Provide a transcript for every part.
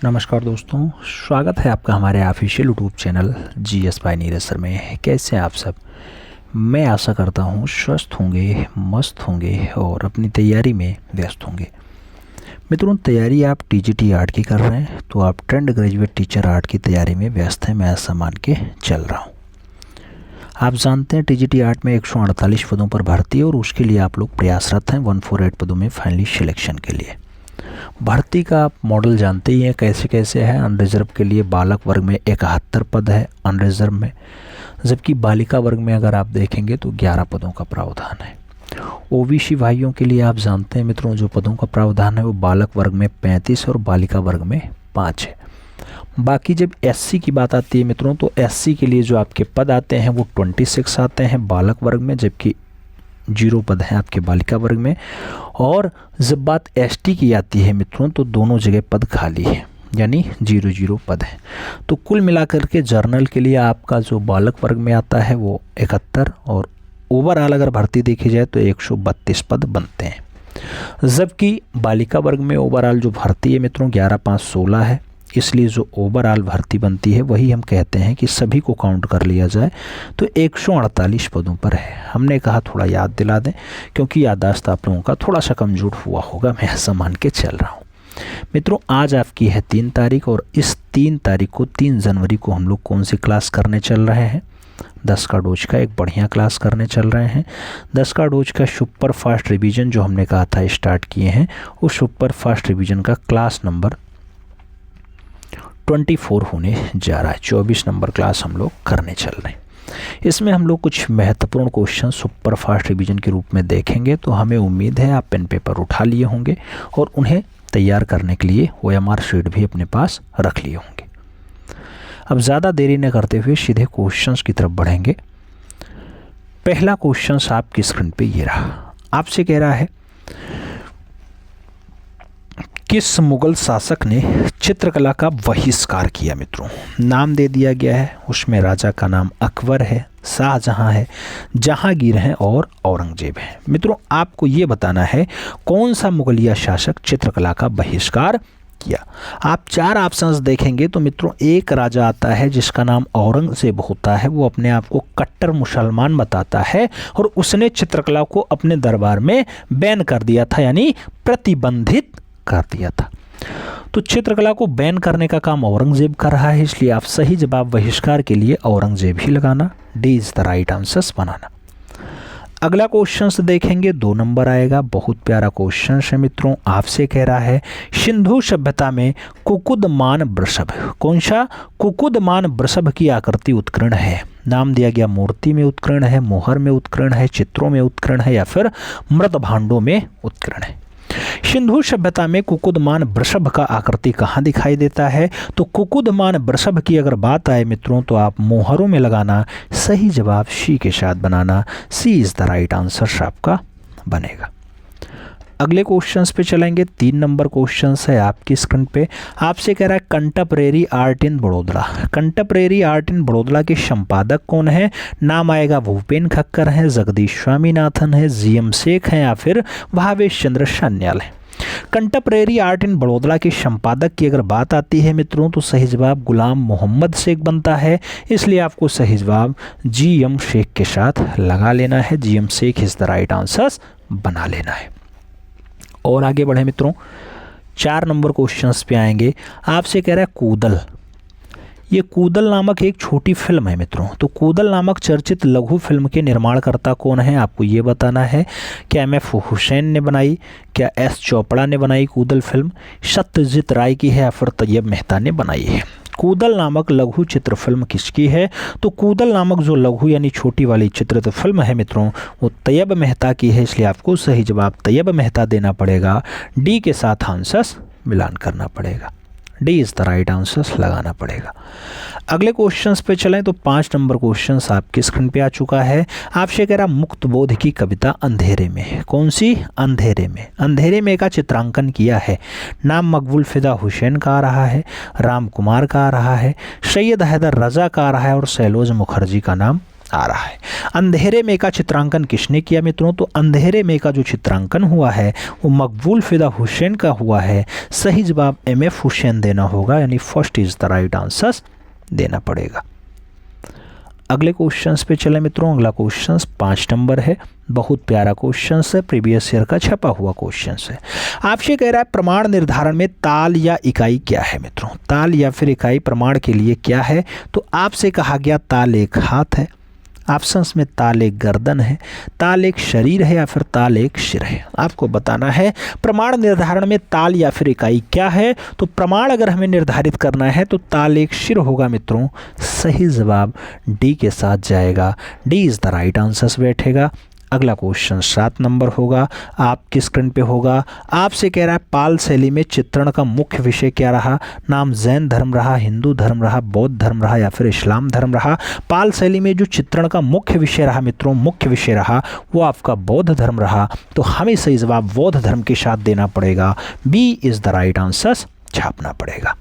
नमस्कार दोस्तों, स्वागत है आपका हमारे official YouTube channel GS bye Neeraj sir में। कैसे हैं आप सब? मैं आशा करता हूँ स्वस्थ होंगे, मस्त होंगे और अपनी तैयारी में व्यस्त होंगे। मित्रों, तैयारी आप टीजीटी आर्ट की कर रहे हैं तो आप ट्रेंड ग्रेजुएट टीचर आर्ट की तैयारी में व्यस्त हैं, मैं ऐसा मान के चल रहा हूँ। आप जानते हैं टीजीटी आर्ट में 148 पदों पर भर्ती है और उसके लिए आप लोग प्रयासरत हैं 148 पदों में फाइनली सिलेक्शन के लिए। भर्ती का आप मॉडल जानते ही हैं कैसे कैसे है। अनरिजर्व के लिए बालक वर्ग में 71 पद है अनरिजर्व में, जबकि बालिका वर्ग में अगर आप देखेंगे तो 11 पदों का प्रावधान है। ओबीसी भाइयों के लिए आप जानते हैं मित्रों, जो पदों का प्रावधान है वो बालक वर्ग में 35 और बालिका वर्ग में 5 है। बाकी जब एससी की बात आती है मित्रों, तो एससी के लिए जो आपके पद आते हैं वो 26 आते हैं बालक वर्ग में, जबकि 0 पद हैं आपके बालिका वर्ग में। और जब बात एसटी की आती है मित्रों, तो दोनों जगह पद खाली है, यानी 0 पद है। तो कुल मिलाकर के जर्नल के लिए आपका जो बालक वर्ग में आता है वो 71 और ओवरऑल अगर भर्ती देखी जाए तो 132 पद बनते हैं। जबकि बालिका वर्ग में ओवरऑल जो भर्ती है मित्रों 11 5 16 है, इसलिए जो ओवरऑल भर्ती बनती है वही हम कहते हैं कि सभी को काउंट कर लिया जाए तो 148 पदों पर है। हमने कहा थोड़ा याद दिला दें क्योंकि याददाश्त आप लोगों का थोड़ा सा कमज़ोर हुआ होगा, मैं ऐसा मान के चल रहा हूँ। मित्रों, आज आपकी है 3 तारीख और इस 3 तारीख को 3 जनवरी को हम लोग कौन सी क्लास करने चल रहे हैं? 10 का डोज का एक बढ़िया क्लास करने चल रहे हैं। 10 का डोज का सुपर फास्ट रिवीजन जो हमने कहा था स्टार्ट किए हैं, उस सुपर फास्ट रिवीजन का क्लास नंबर 24 होने जा रहा है। 24 नंबर क्लास हम लोग करने चल रहे हैं। इसमें हम लोग कुछ महत्वपूर्ण क्वेश्चन सुपर फास्ट रिवीजन के रूप में देखेंगे, तो हमें उम्मीद है आप पेन पेपर उठा लिए होंगे और उन्हें तैयार करने के लिए OMR शीट भी अपने पास रख लिए होंगे। अब ज़्यादा देरी न करते हुए सीधे क्वेश्चंस की तरफ बढ़ेंगे। पहला क्वेश्चन आपकी स्क्रीन पे ये रहा। आपसे कह रहा है किस मुगल शासक ने चित्रकला का बहिष्कार किया? मित्रों, नाम दे दिया गया है, उसमें राजा का नाम अकबर है, शाहजहां है, जहांगीर है और औरंगजेब है। मित्रों, आपको ये बताना है कौन सा मुगलिया शासक चित्रकला का बहिष्कार किया। आप 4 ऑप्शंस देखेंगे तो मित्रों एक राजा आता है जिसका नाम औरंगजेब होता है, वो अपने आप को कट्टर मुसलमान बताता है और उसने चित्रकला को अपने दरबार में बैन कर दिया था, यानी प्रतिबंधित कर दिया था। तो चित्रकला को बैन करने का काम औरंगजेब कर रहा है, इसलिए आप सही जवाब बहिष्कार के लिए औरंगजेब ही लगाना। D is the right answer बनाना। अगला क्वेश्चन देखेंगे, 2 नंबर आएगा। बहुत प्यारा क्वेश्चन है मित्रों। आपसे कह रहा है सिंधु सभ्यता में कुकुदमान वृषभ, कौन सा कुकुदमान वृषभ की आकृति उत्कीर्ण है? नाम दिया गया मूर्ति में उत्कीर्ण है, मोहर में उत्कीर्ण है, चित्रों में उत्कीर्ण है या फिर मृत भांडों में उत्कीर्ण है। सिंधु सभ्यता में कुकुदमान वृषभ का आकृति कहाँ दिखाई देता है? तो कुकुदमान वृषभ की अगर बात आए मित्रों तो आप मोहरों में लगाना। सही जवाब सी के साथ बनाना। सी इज द राइट आंसर आपका बनेगा। अगले क्वेश्चंस पे चलेंगे। 3 नंबर क्वेश्चन है आपकी स्क्रीन पे। आपसे कह रहा है contemporary art in Baroda. Contemporary art in Baroda के संपादक कौन है? नाम आएगा भूपेन खक्कर है, जगदीश स्वामीनाथन है, GM शेख है या फिर भावेश चंद्र सान्याल है। कंटेम्परेरी आर्ट इन बड़ौदा के संपादक की अगर बात आती है मित्रों तो सही जवाब गुलाम मोहम्मद शेख बनता है, इसलिए आपको सही जवाब GM शेख के साथ लगा लेना है। GM Sheikh is the right answer बना लेना है। और आगे बढ़े मित्रों, 4 नंबर क्वेश्चंस पे आएंगे। आपसे कह रहा है कूदल। ये कूदल नामक एक छोटी फिल्म है मित्रों। तो कूदल नामक चर्चित लघु फिल्म के निर्माणकर्ता कौन है? आपको ये बताना है। क्या MF हुसैन ने बनाई, क्या S चोपड़ा ने बनाई कूदल फिल्म, सत्यजीत राय की है या फिर तैयब मेहता ने बनाई है? कूदल नामक लघु चित्र फिल्म किसकी है? तो कूदल नामक जो लघु यानी छोटी वाली चित्रित फिल्म है मित्रों वो तैयब मेहता की है, इसलिए आपको सही जवाब तैयब मेहता देना पड़ेगा। डी के साथ आंसर मिलान करना पड़ेगा। D is the right answer लगाना पड़ेगा। अगले क्वेश्चंस पे चलें तो 5 नंबर क्वेश्चन आपकी स्क्रीन पे आ चुका है। आपसे कह रहा मुक्त बोध की कविता अंधेरे में, कौन सी? अंधेरे में। अंधेरे में का चित्रांकन किया है। नाम मकबूल फिदा हुसैन का आ रहा है, राम कुमार का आ रहा है, सैयद हैदर रजा का आ रहा है और सैलोज मुखर्जी का नाम आ रहा है। अंधेरे में का चित्रांकन किसने किया मित्रों? तो अंधेरे में का जो चित्रांकन हुआ है वो मकबूल फिदा हुसैन का हुआ है। सही जवाब MF हुसैन देना होगा, यानी first is the right answer देना पड़ेगा। अगले क्वेश्चंस पे चले मित्रों। अगला क्वेश्चंस 5 नंबर है, बहुत प्यारा क्वेश्चंस है, प्रीवियस ईयर का छपा हुआ क्वेश्चंस है। आपसे कह रहा है प्रमाण निर्धारण में ताल या इकाई क्या है मित्रों? ताल या फिर इकाई प्रमाण के लिए क्या है? तो आपसे कहा गया ताल एक हाथ है, ऑप्शंस में ताल एक गर्दन है, ताल एक शरीर है या फिर ताल एक सिर है। आपको बताना है प्रमाण निर्धारण में ताल या फिर इकाई क्या है। तो प्रमाण अगर हमें निर्धारित करना है तो ताल एक सिर होगा मित्रों। सही जवाब डी के साथ जाएगा, D is the right answer बैठेगा। अगला क्वेश्चन 7 नंबर होगा, आपकी स्क्रीन पे होगा। आपसे कह रहा है पाल शैली में चित्रण का मुख्य विषय क्या रहा? नाम जैन धर्म रहा, हिंदू धर्म रहा, बौद्ध धर्म रहा या फिर इस्लाम धर्म रहा। पाल शैली में जो चित्रण का मुख्य विषय रहा मित्रों, मुख्य विषय रहा वो आपका बौद्ध धर्म रहा। तो हमें सही जवाब बौद्ध धर्म के साथ देना पड़ेगा, B is the right answer छापना पड़ेगा।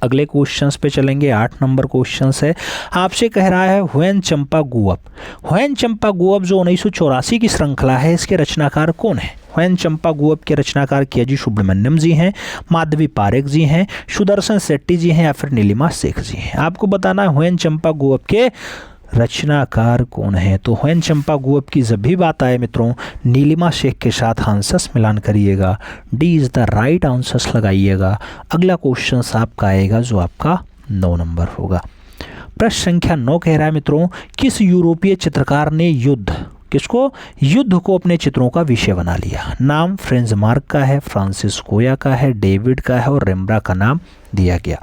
अगले क्वेश्चंस पे चलेंगे। 8 नंबर क्वेश्चंस है, आपसे कह रहा है ह्वेन चंपा गुअप। ह्वेन चंपा गुअप जो 1984 की श्रृंखला है, इसके रचनाकार कौन है? ह्वेन चंपा गुअप के रचनाकार के.जी. सुब्रमण्यम जी हैं, माधवी पारेख जी हैं, सुदर्शन शेट्टी जी हैं या फिर नीलिमा शेख जी हैं। आपको बताना है ह्वेन चंपा गुअप के रचनाकार कौन है। तो ह्वेन चंपा गुअप की जब भी बात आए मित्रों, नीलिमा शेख के साथ आंसर्स मिलान करिएगा, D is the right answers लगाइएगा। अगला क्वेश्चन आपका आएगा जो आपका 9 नंबर होगा। प्रश्न संख्या 9 कह रहा है मित्रों, किस यूरोपीय चित्रकार ने युद्ध को अपने चित्रों का विषय बना लिया? नाम फ्रेंज मार्क का है, फ्रांसिस गोया का है, डेविड का है और रेम्ब्रा का नाम दिया गया।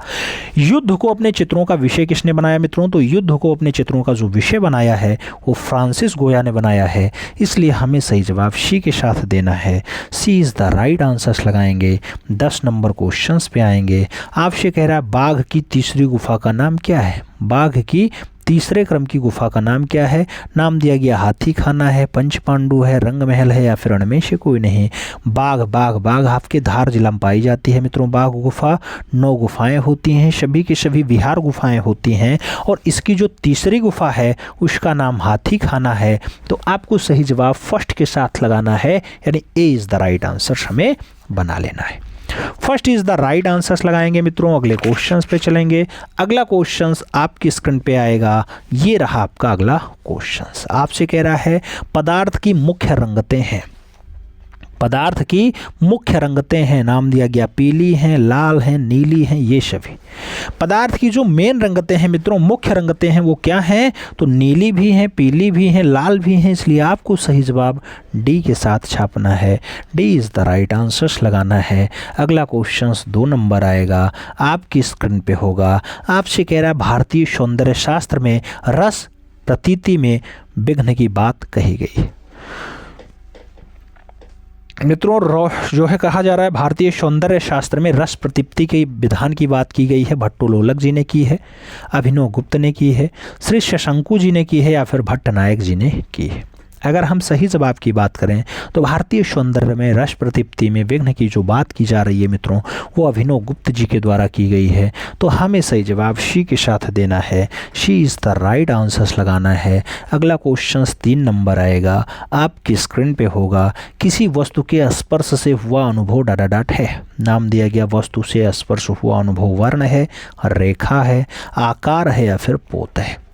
युद्ध को अपने चित्रों का विषय किसने बनाया मित्रों? तो युद्ध को अपने चित्रों का जो विषय बनाया है वो फ्रांसिस गोया ने बनाया है, इसलिए हमें सही जवाब सी के साथ देना है, सी इज़ द राइट आंसर्स लगाएंगे। 10 नंबर क्वेश्चंस पे आएंगे। आपसे कह रहा है बाघ की तीसरी गुफा का नाम क्या है? बाघ की तीसरे क्रम की गुफा का नाम क्या है? नाम दिया गया हाथी खाना है, पंच पांडु है, रंग महल है या फिर उनमें से कोई नहीं। बाघ आपके धार जिला में पाई जाती है मित्रों। बाघ गुफा 9 गुफाएं होती हैं, सभी के सभी विहार गुफाएं होती हैं और इसकी जो तीसरी गुफा है उसका नाम हाथी खाना है। तो आपको सही जवाब फर्स्ट के साथ लगाना है, यानी ए इज़ द राइट आंसर हमें बना लेना है। First is the right answers लगाएंगे मित्रों। अगले क्वेश्चंस पे चलेंगे। अगला क्वेश्चंस आपकी स्क्रीन पे आएगा, ये रहा आपका अगला क्वेश्चंस। आपसे कह रहा है पदार्थ की मुख्य रंगतें हैं। पदार्थ की मुख्य रंगतें हैं, नाम दिया गया पीली हैं, लाल हैं, नीली हैं, ये सभी पदार्थ की जो मेन रंगतें हैं मित्रों, मुख्य रंगतें हैं वो क्या हैं? तो नीली भी हैं, पीली भी हैं, लाल भी हैं, इसलिए आपको सही जवाब डी के साथ छापना है, D is the right answers लगाना है। अगला क्वेश्चन 2 नंबर आएगा, आपकी स्क्रीन पे होगा। आपसे कह रहा है भारतीय सौंदर्य शास्त्र में रस प्रतीति में विघ्न की बात कही गई। मित्रों जो है कहा जा रहा है भारतीय सौंदर्य शास्त्र में रस प्रतिप्ति के विधान की बात की गई है। भट्टोलोलक जी ने की है, अभिनव गुप्त ने की है, श्री शशंकु जी ने की है या फिर भट्टनायक जी ने की है। अगर हम सही जवाब की बात करें तो भारतीय सौंदर्य में रस प्रतिप्ति में विघ्न की जो बात की जा रही है मित्रों वो अभिनव गुप्त जी के द्वारा की गई है। तो हमें सही जवाब शी के साथ देना है, she is the right answers लगाना है। अगला क्वेश्चन 3 नंबर आएगा, आपकी स्क्रीन पे होगा। किसी वस्तु के स्पर्श से हुआ अनुभव डाडाडाट है। नाम दिया गया वस्तु से स्पर्श हुआ अनुभव वर्ण है, रेखा है, आकार है या फिर पोत है।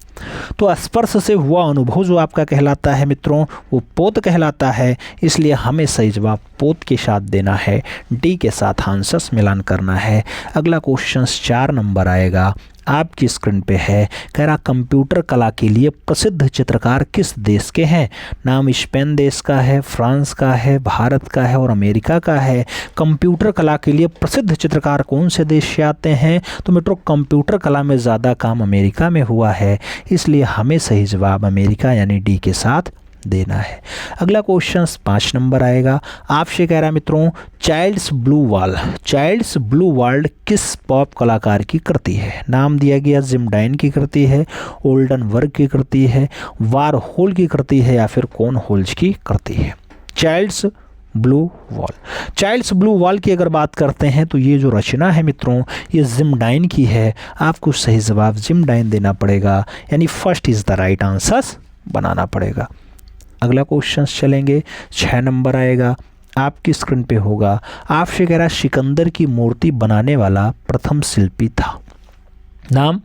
तो स्पर्श से हुआ अनुभव जो आपका कहलाता है मित्रों वो पोत कहलाता है, इसलिए हमें सही जवाब पोत के साथ देना है, डी के साथ आंसर्स मिलान करना है। अगला क्वेश्चन 4 नंबर आएगा, आपकी स्क्रीन पे है। कह रहा कंप्यूटर कला के लिए प्रसिद्ध चित्रकार किस देश के हैं। नाम स्पेन देश का है, फ्रांस का है, भारत का है और अमेरिका का है। कंप्यूटर कला के लिए प्रसिद्ध चित्रकार कौन से देश से आते हैं। तो मित्रों कंप्यूटर कला में ज़्यादा काम अमेरिका में हुआ है, इसलिए हमें सही जवाब अमेरिका यानी डी के साथ देना है। अगला क्वेश्चन 5 नंबर आएगा, आपसे कह रहा है मित्रों चाइल्ड्स ब्लू वर्ल्ड किस पॉप कलाकार की कृति है। नाम दिया गया जिम डाइन की कृति है, ओल्डन वर्ग की कृति है, वारहोल की कृति है या फिर कौन होल्ज की कृति है। Child's blue wall. Child's blue wall की अगर बात करते हैं तो ये जो रचना है मित्रों ये जिमडाइन की है। आपको सही जवाब जिमडाइन देना पड़ेगा, यानी first is the right answer बनाना पड़ेगा। अगला क्वेश्चन चलेंगे, 6 नंबर आएगा आपकी स्क्रीन पे होगा। आपसे कह रहा सिकंदर की मूर्ति बनाने वाला प्रथम शिल्पी था। नाम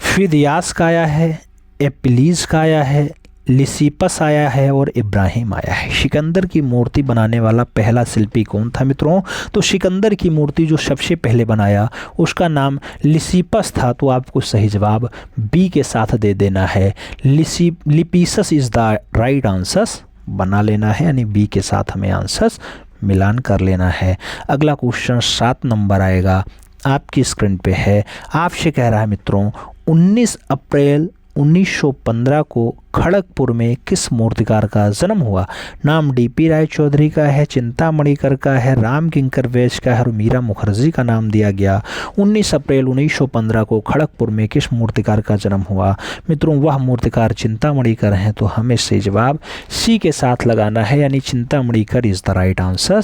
फिदियास का आया है, एपिलीज का आया है, लिसिपस आया है और इब्राहिम आया है। सिकंदर की मूर्ति बनाने वाला पहला शिल्पी कौन था मित्रों? तो सिकंदर की मूर्ति जो सबसे पहले बनाया उसका नाम लिसिपस था। तो आपको सही जवाब बी के साथ दे देना है। लिपिसस इज़ द राइट आंसर बना लेना है, यानी बी के साथ हमें आंसर मिलान कर लेना है। अगला क्वेश्चन 7 नंबर आएगा आपकी स्क्रीन पे है। आपसे कह रहा है मित्रों 19 अप्रैल 1915 को खड़गपुर में किस मूर्तिकार का जन्म हुआ? नाम डीपी राय चौधरी का है, चिंतामणिकर का है, राम किंकर वैश का है और मीरा मुखर्जी का नाम दिया गया। 19 अप्रैल 1915 को खड़गपुर में किस मूर्तिकार का जन्म हुआ? मित्रों वह मूर्तिकार चिंतामणिकर हैं। तो हमें सही जवाब सी के साथ लगाना है, यानी चिंतामणिकर इज़ द राइट आंसर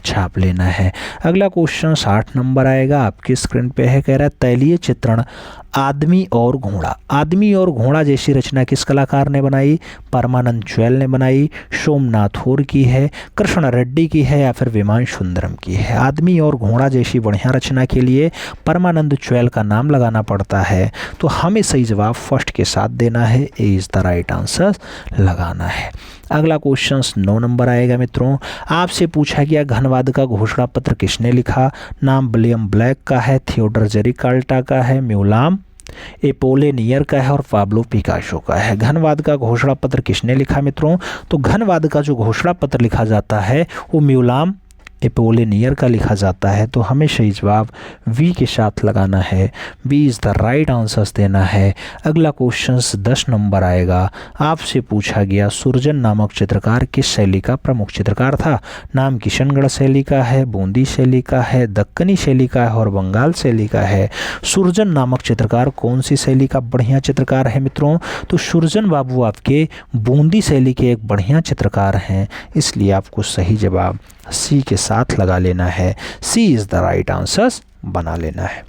छाप लेना है। अगला क्वेश्चन 60 नंबर आएगा आपकी स्क्रीन पे है। कह रहा है तैलीय चित्रण आदमी और घोड़ा। आदमी और घोड़ा जैसी रचना किस कलाकार ने बनाई? परमानंद च्वेल ने बनाई, सोमनाथ होर की है, कृष्ण रेड्डी की है या फिर विमान सुंदरम की है? आदमी और घोड़ा जैसी बढ़िया रचना के लिए परमानंद च्वेल का नाम लगाना पड़ता है। तो हमें सही जवाब फर्स्ट के साथ देना है, A is the right answer लगाना है। अगला क्वेश्चन 9 नंबर आएगा मित्रों। आपसे पूछा गया घनवाद का घोषणा पत्र किसने लिखा? नाम विलियम ब्लैक का है, थियोडर जेरिकाल्टा का है, म्यूलाम एपोलिनियर का है और पाब्लो पिकासो का है। घनवाद का घोषणा पत्र किसने लिखा मित्रों? तो घनवाद का जो घोषणा पत्र लिखा जाता है वो म्यूलाम एपोलिनियर का लिखा जाता है। तो हमें सही जवाब वी के साथ लगाना है, B is the right answer देना है। अगला क्वेश्चन 10 नंबर आएगा। आपसे पूछा गया सुरजन नामक चित्रकार किस शैली का प्रमुख चित्रकार था? नाम किशनगढ़ शैली का है, बूंदी शैली का है, दक्कनी शैली का है और बंगाल शैली का है। सुरजन नामक चित्रकार कौन सी शैली का बढ़िया चित्रकार है मित्रों? तो सुरजन बाबू आपके बूंदी शैली के एक बढ़िया चित्रकार हैं, इसलिए आपको सही जवाब सी के साथ लगा लेना है, सी इज़ द राइट आंसर बना लेना है।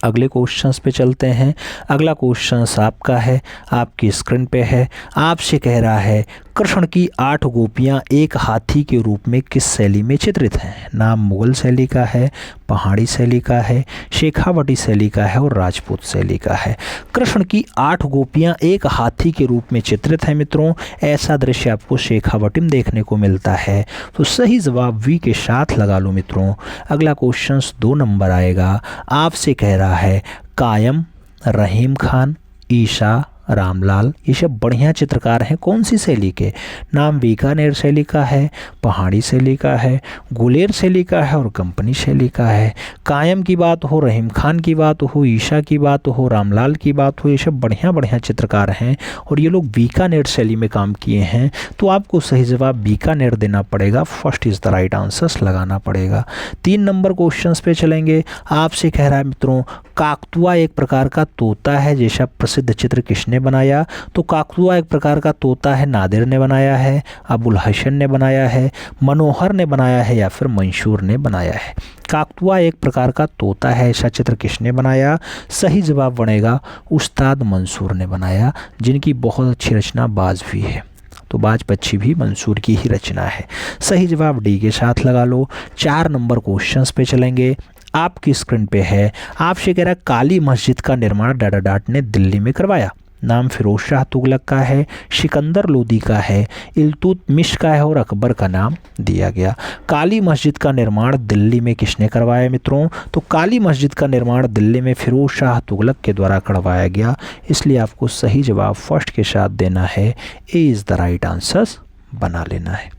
अगले क्वेश्चंस पे चलते हैं। अगला क्वेश्चंस आपका है, आपकी स्क्रीन पे है। आपसे कह रहा है कृष्ण की 8 गोपियाँ एक हाथी के रूप में किस शैली में चित्रित हैं? नाम मुगल शैली का है, पहाड़ी शैली का है, शेखावटी शैली का है और राजपूत शैली का है। कृष्ण की 8 गोपियाँ एक हाथी के रूप में चित्रित हैं मित्रों। ऐसा दृश्य आपको शेखावटी में देखने को मिलता है। तो सही जवाब वी के साथ लगा लो मित्रों। अगला क्वेश्चन 2 नंबर आएगा। आपसे कह रहा है कायम, रहीम खान, ईशा, रामलाल ये सब बढ़िया चित्रकार हैं कौन सी शैली के? नाम बीकानेर शैली का है, पहाड़ी शैली का है, गुलेर शैली का है और कंपनी शैली का है। कायम की बात हो, रहीम खान की बात हो, ईशा की बात हो, रामलाल की बात हो, ये सब बढ़िया बढ़िया चित्रकार हैं और ये लोग बीकानेर शैली में काम किए हैं। तो आपको सही जवाब बीकानेर देना पड़ेगा, first is the right answer लगाना पड़ेगा। 3 नंबर क्वेश्चन पे चलेंगे। आपसे कह रहा है मित्रों काकतुआ एक प्रकार का तोता है जैसा प्रसिद्ध चित्र किसने बनाया? तो काकतुआ एक प्रकार का तोता है, नादिर ने बनाया है, अबुल हसन ने बनाया है, मनोहर ने बनाया है या फिर मंशूर ने बनाया है? काकतुआ एक प्रकार का तोता है ऐसा चित्र किसने बनाया? सही जवाब बनेगा उस्ताद मंसूर ने बनाया, जिनकी बहुत अच्छी रचना बाज भी है। तो बाज पक्षी भी मंसूर की ही रचना है। सही जवाब डी के साथ लगा लो। 4 नंबर क्वेश्चंस पे चलेंगे। आपकी स्क्रीन पे है। आपसे कह रहा है काली मस्जिद का निर्माण डाडा डाट ने दिल्ली में करवाया। नाम फिरोज शाह तुगलक का है, सिकंदर लोदी का है, इल्तुतमिश का है और अकबर का नाम दिया गया। काली मस्जिद का निर्माण दिल्ली में किसने करवाया मित्रों? तो काली मस्जिद का निर्माण दिल्ली में फिरोज शाह तुगलक के द्वारा करवाया गया, इसलिए आपको सही जवाब फर्स्ट के साथ देना है, A is the right answer बना लेना है।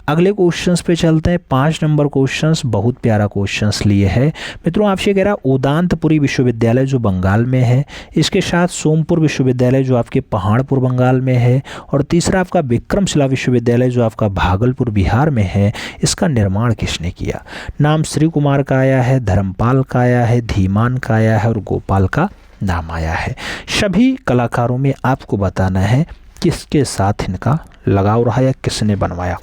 अगले क्वेश्चंस पे चलते हैं। 5 नंबर क्वेश्चंस बहुत प्यारा क्वेश्चंस लिए है मित्रों। आपसे कह रहा है उदांतपुरी विश्वविद्यालय जो बंगाल में है, इसके साथ सोमपुर विश्वविद्यालय जो आपके पहाड़पुर बंगाल में है और तीसरा आपका विक्रमशिला विश्वविद्यालय जो आपका भागलपुर बिहार में है, इसका निर्माण किसने किया? नाम श्री कुमार का आया है, धर्मपाल का आया है, धीमान का आया है और गोपाल का नाम आया है। सभी कलाकारों में आपको बताना है किसके साथ इनका लगाव रहा या किसने बनवाया?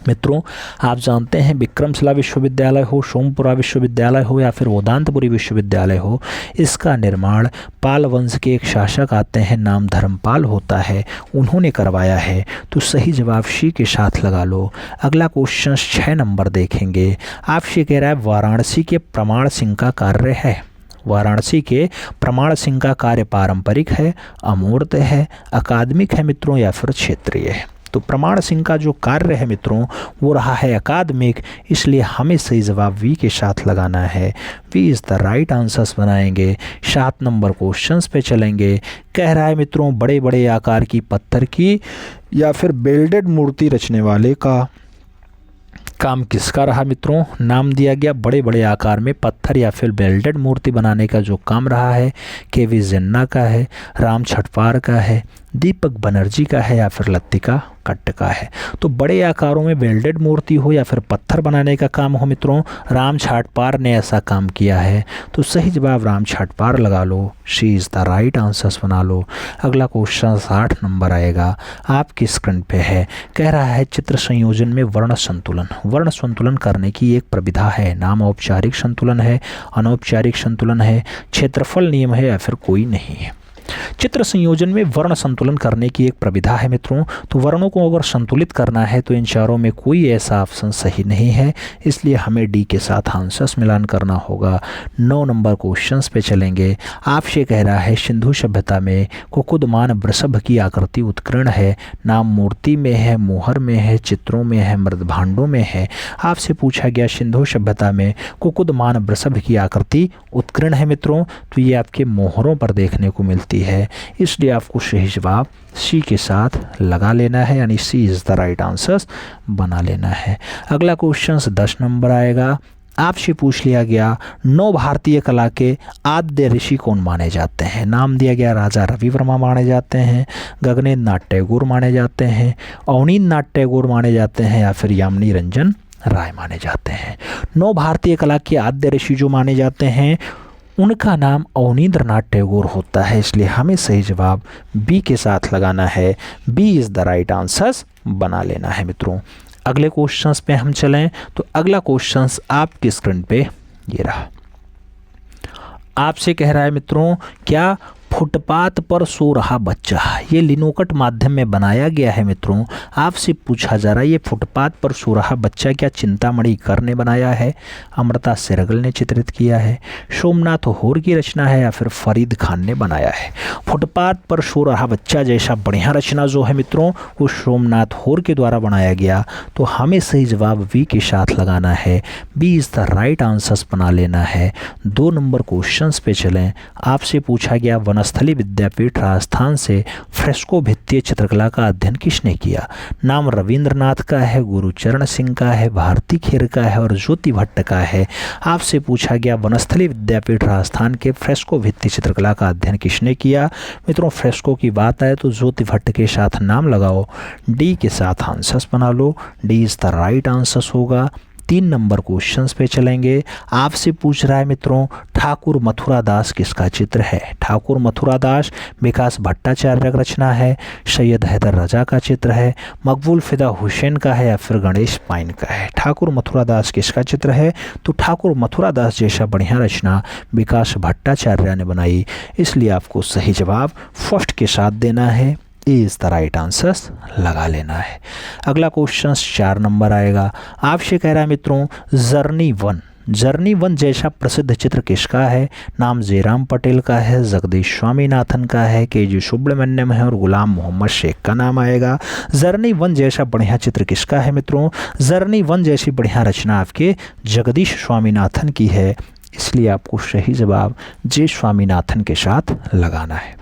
मित्रों, आप जानते हैं विक्रमशिला विश्वविद्यालय हो, सोमपुरा विश्वविद्यालय हो या फिर वेदांतपुरी विश्वविद्यालय हो, इसका निर्माण पाल वंश के एक शासक आते हैं, नाम धर्मपाल होता है, उन्होंने करवाया है। तो सही जवाब सी के साथ लगा लो। अगला क्वेश्चन 6 नंबर देखेंगे। आपसे कह रहा है वाराणसी के प्रमाण सिंह का कार्य है। वाराणसी के प्रमाण सिंह का कार्य पारंपरिक है, अमूर्त है, अकादमिक है मित्रों या फिर क्षेत्रीय है? तो प्रमाण सिंह का जो कार्य है मित्रों वो रहा है अकादमिक, इसलिए हमें सही जवाब वी के साथ लगाना है। We is the right answers बनाएंगे। 7 नंबर क्वेश्चंस पे चलेंगे। कह रहा है मित्रों बड़े बड़े आकार की पत्थर की या फिर बेल्डेड मूर्ति रचने वाले का काम किसका रहा? मित्रों नाम दिया गया बड़े बड़े आकार में पत्थर या फिर बेल्डेड मूर्ति बनाने का जो काम रहा है के.वी. जिन्ना का है, राम छठपार का है, दीपक बनर्जी का है या फिर लत्तिका कट्ट का है? तो बड़े आकारों में बेल्डेड मूर्ति हो या फिर पत्थर बनाने का काम हो मित्रों, राम छठपार ने ऐसा काम किया है। तो सही जवाब राम छठपार लगा लो। C is the right answers बना लो। अगला क्वेश्चन 8 नंबर आएगा, आपकी स्क्रीन पे है। कह रहा है चित्र संयोजन में वर्ण संतुलन, वर्ण संतुलन करने की एक प्रविधा है, नाम औपचारिक संतुलन है, अनौपचारिक संतुलन है, क्षेत्रफल नियम है या फिर कोई नहीं है? चित्र संयोजन में वर्ण संतुलन करने की एक प्रविधा है मित्रों। तो वर्णों को अगर संतुलित करना है तो इन चारों में कोई ऐसा ऑप्शन सही नहीं है, इसलिए हमें डी के साथ आंसर्स मिलान करना होगा। 9 नंबर क्वेश्चंस पे चलेंगे। आपसे कह रहा है सिंधु सभ्यता में कुकुदमान वृषभ की आकृति उत्कीर्ण है, नाम मूर्ति में है, मोहर में है, चित्रों में है, मृदभांडों में है? आपसे पूछा गया सिंधु सभ्यता में कुकुदमान वृषभ की आकृति उत्कीर्ण है मित्रों, तो ये आपके मोहरों पर देखने को मिलती है, इसलिए आपको सही जवाब सी के साथ लगा लेना है, यानी सी इज़ द राइट आंसर्स बना लेना है। अगला क्वेश्चन 10 नंबर आएगा। आपसे पूछ लिया गया 9 भारतीय कला के आद्य ऋषि कौन माने जाते हैं? नाम दिया गया राजा रवि वर्मा माने जाते हैं, गगनेन्द्र नाथ टैगोर माने जाते हैं, अवनींद्र नाथ टैगोर माने जाते हैं या फिर यामिनी रंजन राय माने जाते हैं? 9 भारतीय कला के आद्य ऋषि जो माने जाते हैं उनका नाम अवनींद्र नाथ टैगोर होता है, इसलिए हमें सही जवाब बी के साथ लगाना है। B is the right answers बना लेना है मित्रों। अगले क्वेश्चंस पे हम चलें तो अगला क्वेश्चंस आपकी स्क्रीन पे ये रहा। आपसे कह रहा है मित्रों क्या फुटपाथ पर सो रहा बच्चा, ये लिनोकट माध्यम में बनाया गया है मित्रों। आपसे पूछा जा रहा है ये फुटपाथ पर सो रहा बच्चा क्या चिंतामणि कर ने बनाया है, अमृता सेरगल ने चित्रित किया है, सोमनाथ होर की रचना है या फिर फरीद खान ने बनाया है? फुटपाथ पर सो रहा बच्चा जैसा बढ़िया रचना जो है मित्रों वो सोमनाथ होर के द्वारा बनाया गया, तो हमें सही जवाब वी के साथ लगाना है। B is the right answers बना लेना है। 2 नंबर क्वेश्चन पे चलें। आपसे पूछा गया वनस्थली विद्यापीठ राजस्थान से फ्रेस्को भित्तीय चित्रकला का अध्ययन किसने किया? नाम रविंद्रनाथ का है, गुरुचरण सिंह का है, भारती खेर का है और ज्योति भट्ट का है? आपसे पूछा गया वनस्थली विद्यापीठ राजस्थान के फ्रेस्को भित्तीय चित्रकला का अध्ययन किसने किया? मित्रों फ्रेस्को की बात आए तो ज्योति भट्ट के साथ नाम लगाओ, डी के साथ आंसर्स बना लो। D is the right answers होगा। 3 नंबर क्वेश्चंस पे चलेंगे। आपसे पूछ रहा है मित्रों ठाकुर मथुरा दास किसका चित्र है? ठाकुर मथुरा दास विकास भट्टाचार्य का रचना है, सैयद हैदर रजा का चित्र है, मकबूल फिदा हुसैन का है या फिर गणेश पाइन का है? ठाकुर मथुरा दास किसका चित्र है? तो ठाकुर मथुरा दास जैसा बढ़िया रचना विकास भट्टाचार्य ने बनाई, इसलिए आपको सही जवाब फर्स्ट के साथ देना है। इज़ द राइट आंसर्स लगा लेना है। अगला क्वेश्चन 4 नंबर आएगा। आपसे कह रहा है मित्रों जर्नी वन जैसा प्रसिद्ध चित्र किसका है? नाम जयराम पटेल का है, जगदीश स्वामीनाथन का है, के.जी. सुब्रमण्यम है और गुलाम मोहम्मद शेख का नाम आएगा। जर्नी वन जैसा बढ़िया चित्र किसका है मित्रों? जर्नी वन जैसी बढ़िया रचना आपके जगदीश स्वामीनाथन की है, इसलिए आपको सही जवाब जे स्वामीनाथन के साथ लगाना है।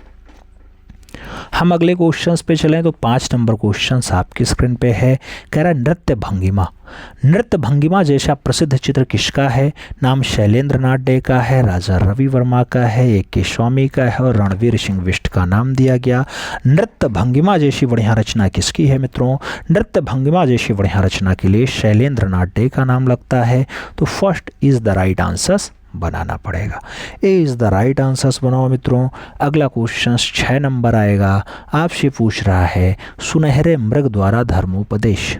हम अगले क्वेश्चंस पे चलें तो 5 नंबर क्वेश्चंस आपकी स्क्रीन पे है। कह रहा है नृत्य भंगिमा जैसा प्रसिद्ध चित्र किसका है? नाम शैलेंद्र नाथ डे का है, राजा रवि वर्मा का है, ए.के. स्वामी का है और रणवीर सिंह बिष्ट का नाम दिया गया। नृत्य भंगिमा जैसी बढ़िया रचना किसकी है मित्रों? नृत्य भंगिमा जैसी बढ़िया रचना के लिए शैलेंद्र नाथ डे का नाम लगता है, तो first is the right answers बनाना पड़ेगा। A is the right answers बनाओ मित्रों। अगला क्वेश्चन 6 नंबर आएगा, आपसे पूछ रहा है सुनहरे मृग द्वारा धर्मोपदेश।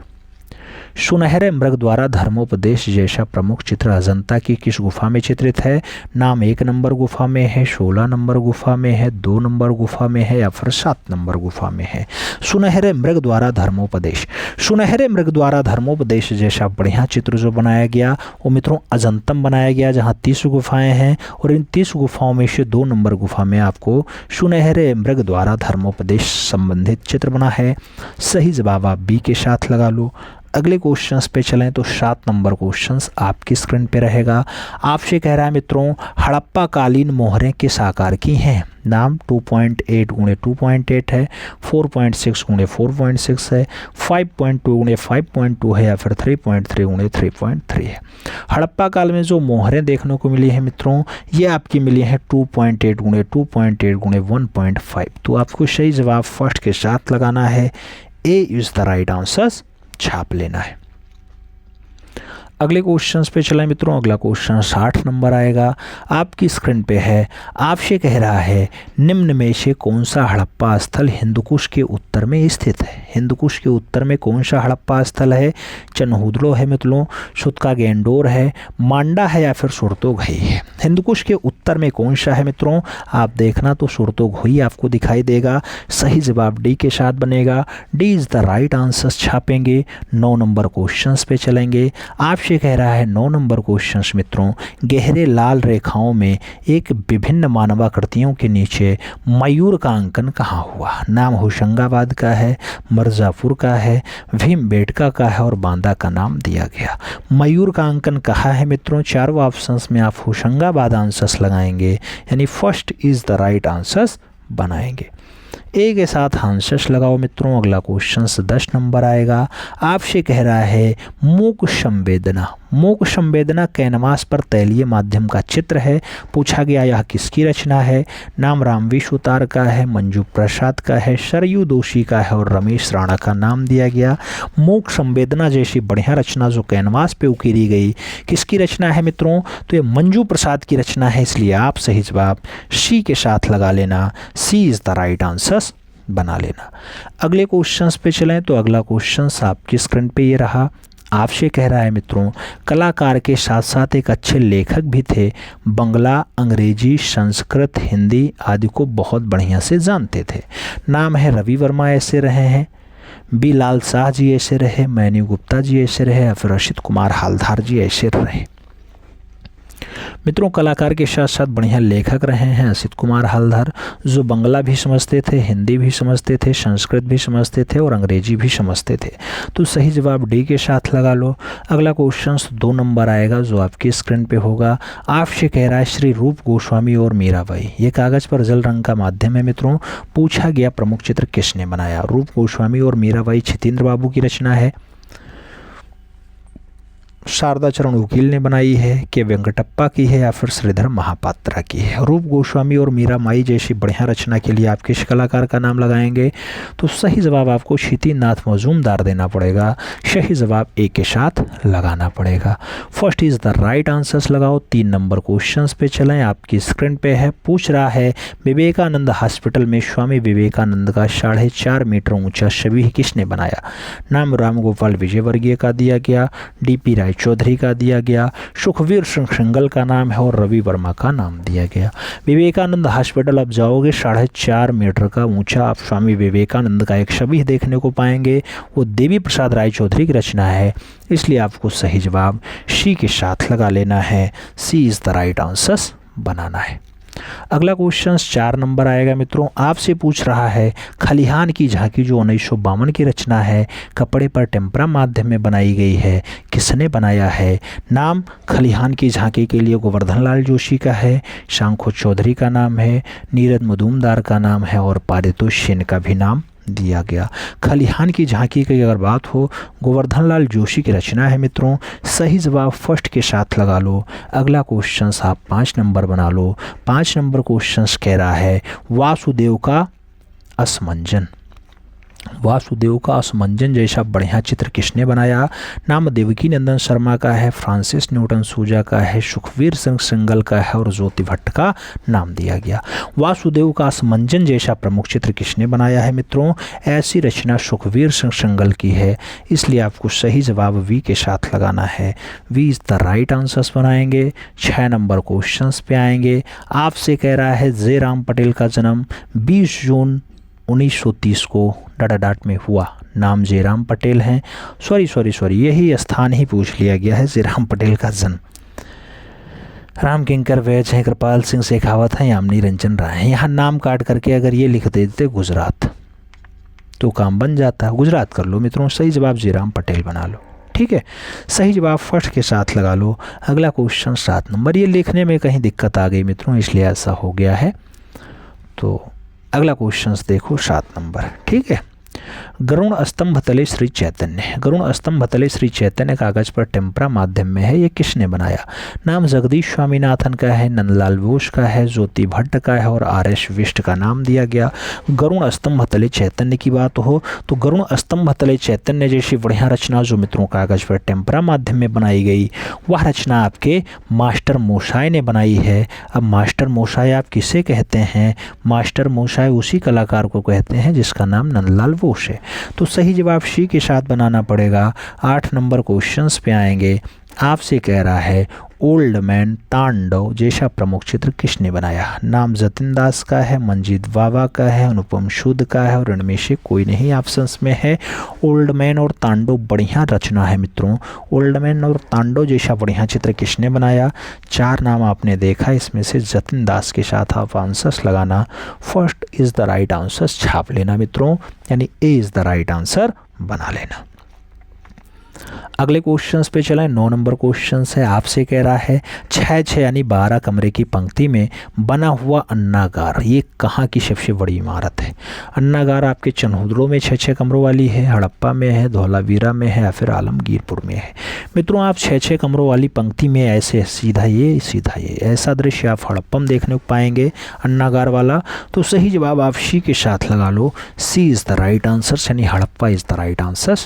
सुनहरे मृग द्वारा धर्मोपदेश जैसा प्रमुख चित्र अजंता की किस गुफा में चित्रित है? नाम 1 नंबर गुफा में है, 16 नंबर गुफा में है, 2 नंबर गुफा में है या फिर 7 नंबर गुफा में है। सुनहरे मृग द्वारा धर्मोपदेश, सुनहरे मृग द्वारा धर्मोपदेश जैसा बढ़िया चित्र जो बनाया गया वो मित्रों अजंतम बनाया गया, जहाँ 30 गुफाएं हैं और इन 30 गुफाओं में से 2 नंबर गुफा में आपको सुनहरे मृग द्वारा धर्मोपदेश संबंधित चित्र बना है। सही जवाब आप बी के साथ लगा लो। अगले क्वेश्चंस पे चलें तो 7 नंबर क्वेश्चंस आपकी स्क्रीन पे रहेगा। आपसे कह रहा है मित्रों हड़प्पा कालीन मोहरें किस आकार की हैं? नाम 2.8 गुणे 2.8 है, 4.6 गुणे 4.6 है, 5.2 गुणे 5.2 है या फिर 3.3 गुणे 3.3 है। हड़प्पा काल में जो मोहरें देखने को मिली है मित्रों ये आपकी मिली है 2.8 गुणे 2.8 गुणे 1.5। तो आपको सही जवाब फर्स्ट के साथ लगाना है। A is the right answer छाप लेना है। अगले क्वेश्चंस पे चलें मित्रों। अगला क्वेश्चन 60 नंबर आएगा, आपकी स्क्रीन पे है। आपसे कह रहा है निम्न में से कौन सा हड़प्पा स्थल हिंदुकुश के उत्तर में स्थित है? हिंदुकुश के उत्तर में कौन सा हड़प्पा स्थल है? चनहुदलो है मित्रों, सुतकागेंडोर है, मांडा है या फिर सुरतोघई है। हिंदुकुश के उत्तर में कौन सा है मित्रों? आप देखना तो सुरतोघई आपको दिखाई देगा। सही जवाब डी के साथ बनेगा। D is the right answer छापेंगे। 9 नंबर क्वेश्चंस पे चलेंगे। आप से कह रहा है 9 नंबर क्वेश्चंस मित्रों गहरे लाल रेखाओं में एक विभिन्न मानवाकृतियों के नीचे मयूर का अंकन कहाँ हुआ? नाम होशंगाबाद का है, मिर्ज़ापुर का है, भीमबेटका का है और बांदा का नाम दिया गया। मयूर का अंकन कहाँ है मित्रों? चारों ऑप्शंस में आप होशंगाबाद आंसर्स लगाएंगे, यानी first is the right answers बनाएंगे। ए के साथ आंसर्स लगाओ मित्रों। अगला क्वेश्चन 10 नंबर आएगा, आपसे कह रहा है मूक संवेदना। मूक संवेदना कैनवास पर तैलीय माध्यम का चित्र है। पूछा गया यह किसकी रचना है? नाम रामवी सुतार का है, मंजू प्रसाद का है, सरयू दोषी का है और रमेश राणा का नाम दिया गया। मूक संवेदना जैसी बढ़िया रचना जो कैनवास पे उकेरी गई किसकी रचना है मित्रों? तो ये मंजू प्रसाद की रचना है, इसलिए आप सही जवाब सी के साथ लगा लेना। सी इज़ द राइट आंसर बना लेना। अगले क्वेश्चंस पे चलें तो अगला क्वेश्चंस आपकी स्क्रीन पे ये रहा। आपसे कह रहा है मित्रों कलाकार के साथ साथ एक अच्छे लेखक भी थे। बंगला, अंग्रेजी, संस्कृत, हिंदी आदि को बहुत बढ़िया से जानते थे। नाम है रवि वर्मा ऐसे रहे हैं, बी लाल शाह जी ऐसे रहे, मैनी गुप्ता जी ऐसे रहे या फिर रशीद कुमार हालदार जी ऐसे रहे। मित्रों कलाकार के साथ साथ बढ़िया लेखक रहे हैं असित कुमार हालदार, जो बंगला भी समझते थे, हिंदी भी समझते थे, संस्कृत भी समझते थे और अंग्रेजी भी समझते थे। तो सही जवाब डी के साथ लगा लो। अगला क्वेश्चन 2 नंबर आएगा जो आपकी स्क्रीन पे होगा। आपसे कह रहा है श्री रूप गोस्वामी और मीराबाई, ये कागज़ पर जल रंग का माध्यम है मित्रों। पूछा गया प्रमुख चित्र किसने बनाया? रूप गोस्वामी और मीराबाई छितेंद्र बाबू की रचना है, शारदा चरण वकील ने बनाई है, के वेंकटप्पा की है या फिर श्रीधर महापात्रा की है। रूप गोस्वामी और मीरा माई जैसी बढ़िया रचना के लिए आप किस कलाकार का नाम लगाएंगे? तो सही जवाब आपको क्षितिनाथ मजूमदार देना पड़ेगा। सही जवाब ए के साथ लगाना पड़ेगा। First is the right answers लगाओ। 3 नंबर क्वेश्चंस पे चलें, आपकी स्क्रीन पे है। पूछ रहा है विवेकानंद हॉस्पिटल में स्वामी विवेकानंद का 4.5 मीटर ऊंचा छवि किसने बनाया? नाम राम गोपाल विजयवर्गीय का दिया गया, डी.पी. राय चौधरी का दिया गया, सुखवीर सिंह सिंगल का नाम है और रवि वर्मा का नाम दिया गया। विवेकानंद हॉस्पिटल आप जाओगे 4.5 मीटर का ऊंचा आप स्वामी विवेकानंद का एक छवि देखने को पाएंगे। वो देवी प्रसाद राय चौधरी की रचना है, इसलिए आपको सही जवाब सी के साथ लगा लेना है। सी इज़ द राइट आंसर बनाना है। अगला क्वेश्चन 4 नंबर आएगा मित्रों। आपसे पूछ रहा है खलिहान की झांकी जो 1952 की रचना है, कपड़े पर टेम्परा माध्यम में बनाई गई है, किसने बनाया है? नाम खलिहान की झांकी के लिए गोवर्धन लाल जोशी का है, शंखो चौधरी का नाम है, नीरद मजूमदार का नाम है और पारितोष सेन का भी नाम दिया गया। खलिहान की झांकी की अगर बात हो गोवर्धन लाल जोशी की रचना है मित्रों। सही जवाब फर्स्ट के साथ लगा लो। अगला क्वेश्चन आप 5 नंबर बना लो। 5 नंबर क्वेश्चन कह रहा है वासुदेव का असमंजन। वासुदेव का असमंजन जैसा बढ़िया चित्र किसने बनाया? नाम देवकी नंदन शर्मा का है, फ्रांसिस न्यूटन सूजा का है, सुखवीर सिंह सिंगल का है और ज्योति भट्ट का नाम दिया गया। वासुदेव का असमंजन जैसा प्रमुख चित्र किसने बनाया है मित्रों? ऐसी रचना सुखवीर सिंह सिंगल की है, इसलिए आपको सही जवाब वी के साथ लगाना है। B is the right answers बनाएंगे। 6 नंबर क्वेश्चन पे आएंगे। आपसे कह रहा है जयराम पटेल का जन्म 20 जून 1930 को डाडाडाट में हुआ। नाम जयराम पटेल हैं। सॉरी यही स्थान ही पूछ लिया गया है। जयराम पटेल का जन्म राम किंकर वैज हैं, कृपाल सिंह शेखावत हैं, यामिनी रंजन राय हैं। यहाँ नाम काट करके अगर ये लिख देते गुजरात तो काम बन जाता। गुजरात कर लो मित्रों। सही जवाब जयराम पटेल बना लो। ठीक है, सही जवाब फर्स्ट के साथ लगा लो। अगला क्वेश्चन 7 नंबर। ये लिखने में कहीं दिक्कत आ गई मित्रों, इसलिए ऐसा हो गया है। तो अगला क्वेश्चन देखो 7 नंबर। ठीक है, गरुण स्तंभ तले श्री चैतन्य। गरुण स्तंभ तले श्री चैतन्य कागज पर टेम्परा माध्यम में है, ये किसने बनाया? नाम जगदीश स्वामीनाथन का है, नंदलाल बोस का है, ज्योति भट्ट का है और RS विष्ट का नाम दिया गया। गरुण स्तंभ तले चैतन्य की बात हो तो गरुण स्तंभ तले चैतन्य जैसी बढ़िया रचना जो मित्रों कागज पर टेम्परा माध्यम में बनाई गई, वह रचना आपके मास्टर मोशाय ने बनाई है। अब मास्टर मोशाय आप किसे कहते हैं? मास्टर मोशाय उसी कलाकार को कहते हैं जिसका नाम नंदलाल बोस है। तो सही जवाब सी के साथ बनाना पड़ेगा। 8 नंबर क्वेश्चंस पे आएंगे। आपसे कह रहा है ओल्ड मैन तांडव जैसा प्रमुख चित्र किसने बनाया? नाम जतिन दास का है, मंजीत बाबा का है, अनुपम सूद का है और इनमें से कोई नहीं ऑप्शंस में है। ओल्ड मैन और तांडव बढ़िया रचना है मित्रों। ओल्ड मैन और तांडव जैसा बढ़िया चित्र किसने बनाया? 4 नाम आपने देखा, इसमें से जतिन दास के साथ आप आंसर्स लगाना। First is the right answer छाप लेना मित्रों, यानी ए इज द राइट आंसर बना लेना। अगले क्वेश्चंस पे चलें। 9 नंबर क्वेश्चंस है। आपसे कह रहा है 6 यानी 12 कमरे की पंक्ति में बना हुआ अन्नागार ये कहाँ की सबसे बड़ी इमारत है? अन्नागार आपके चन्हुद्रो में 6 कमरों वाली है, हड़प्पा में है, धौलावीरा में है या फिर आलमगीरपुर में है। मित्रों आप 6 कमरों वाली पंक्ति में ऐसे सीधा ये ऐसा दृश्य आप हड़प्पा में देखने को पाएंगे अन्नागार वाला। तो सही जवाब आप सी के साथ लगा लो। सी इज़ द राइट आंसर, यानी Harappa is the right answer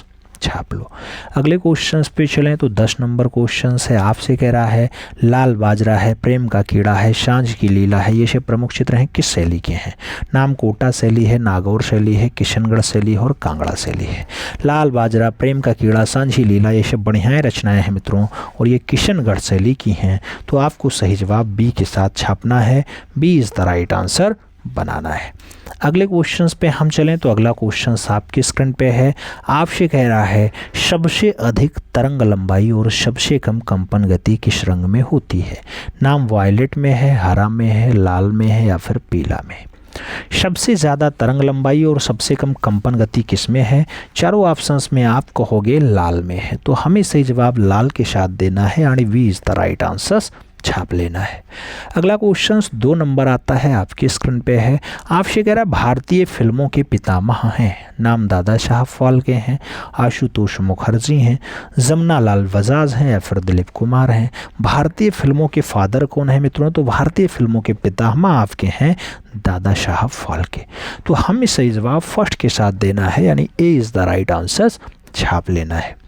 छाप लो। अगले क्वेश्चंस पे चलें तो 10 नंबर क्वेश्चंस है। आपसे कह रहा है लाल बाजरा है, प्रेम का कीड़ा है, सांझ की लीला है, ये सब प्रमुख चित्र हैं किस शैली के हैं? नाम कोटा शैली है, नागौर शैली है, किशनगढ़ शैली है और कांगड़ा शैली है। लाल बाजरा, प्रेम का कीड़ा, सांझी लीला ये सब बढ़िया रचनाएं हैं मित्रों और ये किशनगढ़ शैली की हैं। तो आपको सही जवाब बी के साथ छापना है। B is the right answer बनाना है। अगले क्वेश्चंस पे हम चलें तो अगला क्वेश्चन आपकी स्क्रीन पे है। आपसे कह रहा है सबसे अधिक तरंग लंबाई और सबसे कम कंपन गति किस रंग में होती है? नाम वायलेट में है, हरा में है, लाल में है या फिर पीला में? सबसे ज़्यादा तरंग लंबाई और सबसे कम कंपन गति किस में है? चारों ऑप्शंस में आप कहोगे लाल में है, तो हमें सही जवाब लाल के साथ देना है, यानी B is the right answer छाप लेना है। अगला क्वेश्चन 2 नंबर आता है, आपकी स्क्रीन पे है। आपसे कह रहा है भारतीय फिल्मों के पितामह हैं। नाम दादा साहब फाल्के हैं, आशुतोष मुखर्जी हैं, जमुना लाल बजाज हैं या फिर दिलीप कुमार हैं। भारतीय फिल्मों के फादर कौन है मित्रों? तो भारतीय फिल्मों के पितामह आपके हैं दादा साहब फाल्के। तो हमें सही जवाब फर्स्ट के साथ देना है, यानी ए इज़ द राइट आंसर छाप लेना है।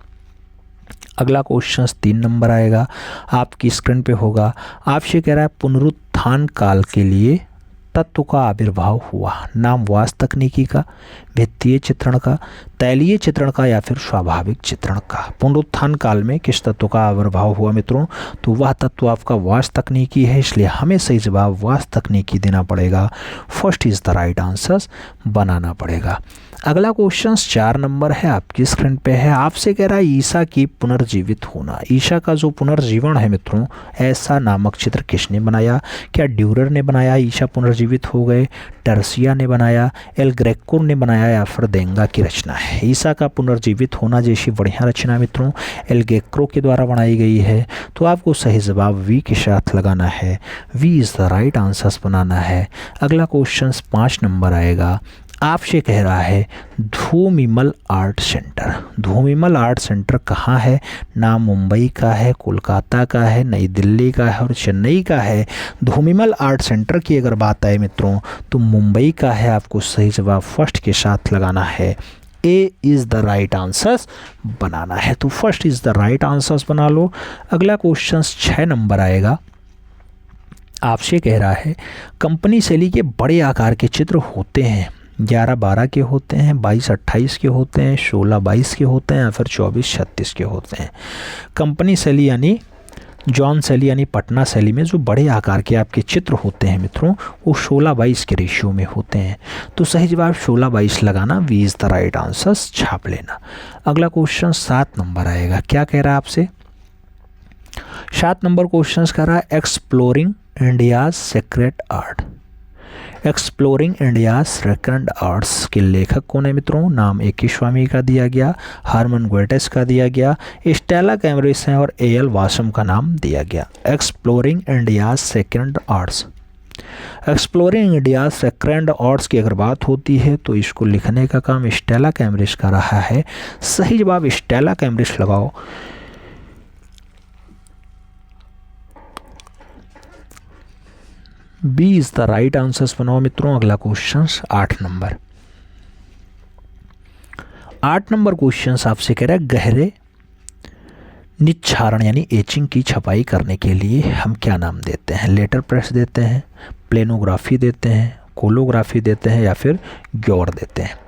अगला क्वेश्चन 3 नंबर आएगा, आपकी स्क्रीन पे होगा। आपसे कह रहा है पुनरुत्थान काल के लिए तत्व का आविर्भाव हुआ। नाम वास तकनीकी का, भित्तीय चित्रण का, तैलीय चित्रण का या फिर स्वाभाविक चित्रण का? पुनरुत्थान काल में किस तत्व का आविर्भाव हुआ मित्रों? तो वह तत्व आपका वास तकनीकी है, इसलिए हमें सही जवाब वास तकनीकी देना पड़ेगा। First is the right answer बनाना पड़ेगा। अगला क्वेश्चन 4 नंबर है, आपकी स्क्रीन पे है। आपसे कह रहा है ईसा की पुनर्जीवित होना। ईसा का जो पुनर्जीवन है मित्रों, ऐसा नामक चित्र किसने बनाया? क्या ड्यूरर ने बनाया ईसा पुनर्जीवित हो गए, टर्सिया ने बनाया, एल ग्रेको ने बनाया या फिर देंगा की रचना है? ईसा का पुनर्जीवित होना जैसी बढ़िया रचना मित्रों एल ग्रेको के द्वारा बनाई गई है। तो आपको सही जवाब वी के साथ लगाना है। We is the right answer बनाना है। अगला क्वेश्चन 5 नंबर आएगा। आपसे कह रहा है धूमिमल आर्ट सेंटर। धूमिमल आर्ट सेंटर कहाँ है? नाम मुंबई का है, कोलकाता का है, नई दिल्ली का है और चेन्नई का है। धूमिमल आर्ट सेंटर की अगर बात आए मित्रों तो मुंबई का है। आपको सही जवाब फर्स्ट के साथ लगाना है। A is the right answers बनाना है। तो first is the right answers बना लो। अगला क्वेश्चन 6 नंबर आएगा, आपसे कह रहा है कंपनी शैली के बड़े आकार के चित्र होते हैं, 11-12 के होते हैं, 22-28 के होते हैं, 16-22 के होते हैं या फिर 24-36 के होते हैं। कंपनी शैली यानी जॉन शैली यानी पटना शैली में जो बड़े आकार के आपके चित्र होते हैं मित्रों, वो 16-22 के रेशियो में होते हैं। तो सही जवाब 16-22 लगाना, B is the right answers छाप लेना। अगला क्वेश्चन 7 नंबर आएगा, क्या कह रहा है आपसे? 7 नंबर क्वेश्चन कह रहा है exploring India's secret art. Exploring India sacred arts के लेखक कौन है मित्रों? नाम ए.के. स्वामी का दिया गया, हरमन गोएट्स का दिया गया, स्टेला कैमरिस हैं और ए.एल. वासम का नाम दिया गया। Exploring India sacred arts. Exploring India sacred arts की अगर बात होती है तो इसको लिखने का काम स्टेला कैमरिस का रहा है। सही जवाब स्टेला कैमरिस लगाओ। B is the right answers बनाओ मित्रों। अगला क्वेश्चन 8 नंबर। 8 नंबर क्वेश्चन आपसे कह रहा है गहरे निच्छारण यानी एचिंग की छपाई करने के लिए हम क्या नाम देते हैं? लेटर प्रेस देते हैं, प्लेनोग्राफी देते हैं, कोलोग्राफी देते हैं या फिर ग्योर देते हैं।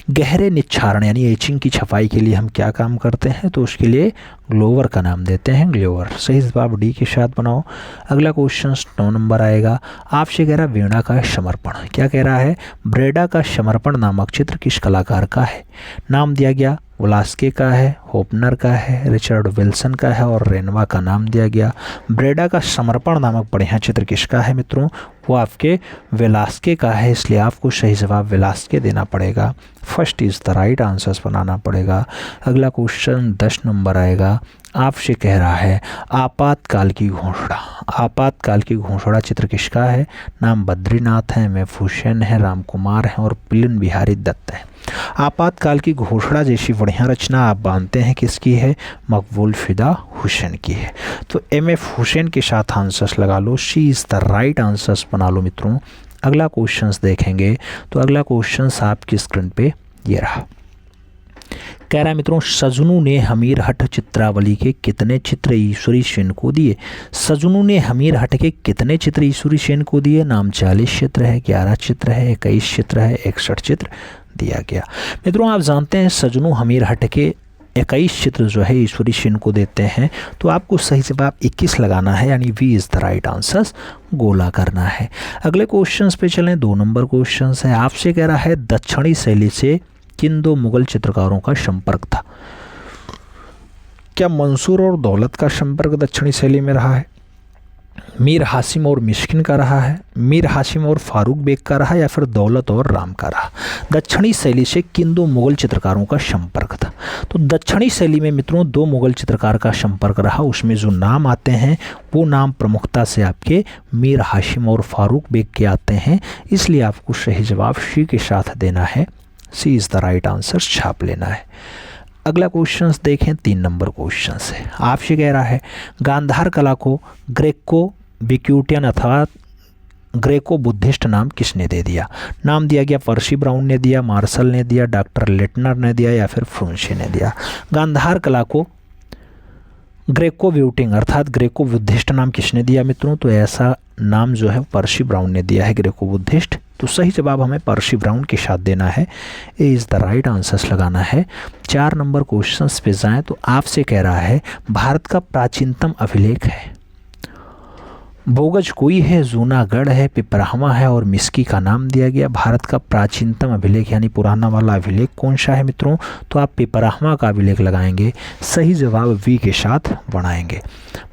गहरे निच्छारण यानी एचिंग की छपाई के लिए हम क्या काम करते हैं? तो उसके लिए ग्लोवर का नाम देते हैं, ग्लोवर। सही जवाब डी के साथ बनाओ। अगला क्वेश्चन 9 नंबर आएगा, आपसे कह रहा है वीणा का समर्पण। क्या कह रहा है? ब्रेडा का समर्पण नामक चित्र किस कलाकार का है? नाम दिया गया वेलास्के का है, होपनर का है, रिचर्ड विल्सन का है और रेनवा का नाम दिया गया। ब्रेडा का समर्पण नामक बढ़िया चित्र किसका है मित्रों? वो आपके वेलास्के का है, इसलिए आपको सही जवाब वेलास्के देना पड़ेगा। First is the right answers बनाना पड़ेगा। अगला क्वेश्चन 10 नंबर आएगा, आपसे कह रहा है आपातकाल की घोषणा। आपातकाल की घोषणा चित्र किसका है? नाम बद्रीनाथ है, एम.एफ. हुसैन है, राम कुमार है और पिलन बिहारी दत्त है। आपातकाल की घोषणा जैसी बढ़िया रचना आप मानते हैं किसकी है? मकबूल फिदा हुसैन की है। तो एम.एफ. हुसैन के साथ आंसर्स लगा लो, सी इज़ द राइट आंसर्स बना लो मित्रों। अगला क्वेश्चंस देखेंगे तो अगला क्वेश्चंस आपकी स्क्रीन पे ये रहा। कह रहा है मित्रों सजनू ने हमीरहट चित्रावली के कितने चित्र ईश्वरी सेन को दिए? सजनू ने हमीरहट के कितने चित्र ईश्वरी सेन को दिए? नाम 40 चित्र है, 11 चित्र है, 21 चित्र है, 61 चित्र दिया गया। मित्रों आप जानते हैं सजनू हमीरहट के 21 चित्र जो है ईश्वरी सेन को देते हैं, तो आपको सही जवाब 21 लगाना है, यानी B is the right answers गोला करना है। अगले क्वेश्चंस पे चलें। 2 नंबर क्वेश्चंस है, आपसे कह रहा है दक्षिणी शैली से किन 2 मुगल चित्रकारों का संपर्क था? क्या मंसूर और दौलत का संपर्क दक्षिणी शैली में रहा है? मीर हासिम और मिस्किन का रहा है? मीर हासिम और फारूक बेग का रहा या फिर दौलत और राम का रहा? दक्षिणी शैली से किन 2 मुगल चित्रकारों का संपर्क था? तो दक्षिणी शैली में मित्रों 2 मुगल चित्रकार का संपर्क रहा। उसमें जो नाम आते हैं वो नाम प्रमुखता से आपके मीर हासिम और फारूक बेग के आते हैं, इसलिए आपको सही जवाब सी के साथ देना है, सी इज़ द राइट आंसर छाप लेना है। अगला क्वेश्चंस देखें, 3 नंबर क्वेश्चंस है, आपसे कह रहा है गांधार कला को ग्रेको विक्यूटियन अथवा ग्रेको बुद्धिस्ट नाम किसने दे दिया? नाम दिया गया पर्सी ब्राउन ने दिया, मार्शल ने दिया, डॉक्टर लेटनर ने दिया या फिर फ्रोंसे ने दिया। गांधार कला को ग्रेको व्यूटिंग अर्थात ग्रेको बुद्धिस्ट नाम किसने दिया मित्रों? तो ऐसा नाम जो है पर्सी ब्राउन ने दिया है, ग्रेको बुद्धिस्ट। तो सही जवाब हमें पर्सी ब्राउन के साथ देना है, A is the right answers लगाना है। 4 नंबर क्वेश्चंस पे जाएं तो आपसे कह रहा है भारत का प्राचीनतम अभिलेख है। भोगज कोई है, जूनागढ़ है, पिपराहवा है और मिस्की का नाम दिया गया। भारत का प्राचीनतम अभिलेख यानी पुराना वाला अभिलेख कौन सा है मित्रों? तो आप पिपराहवा का अभिलेख लगाएंगे, सही जवाब वी के साथ बनाएंगे।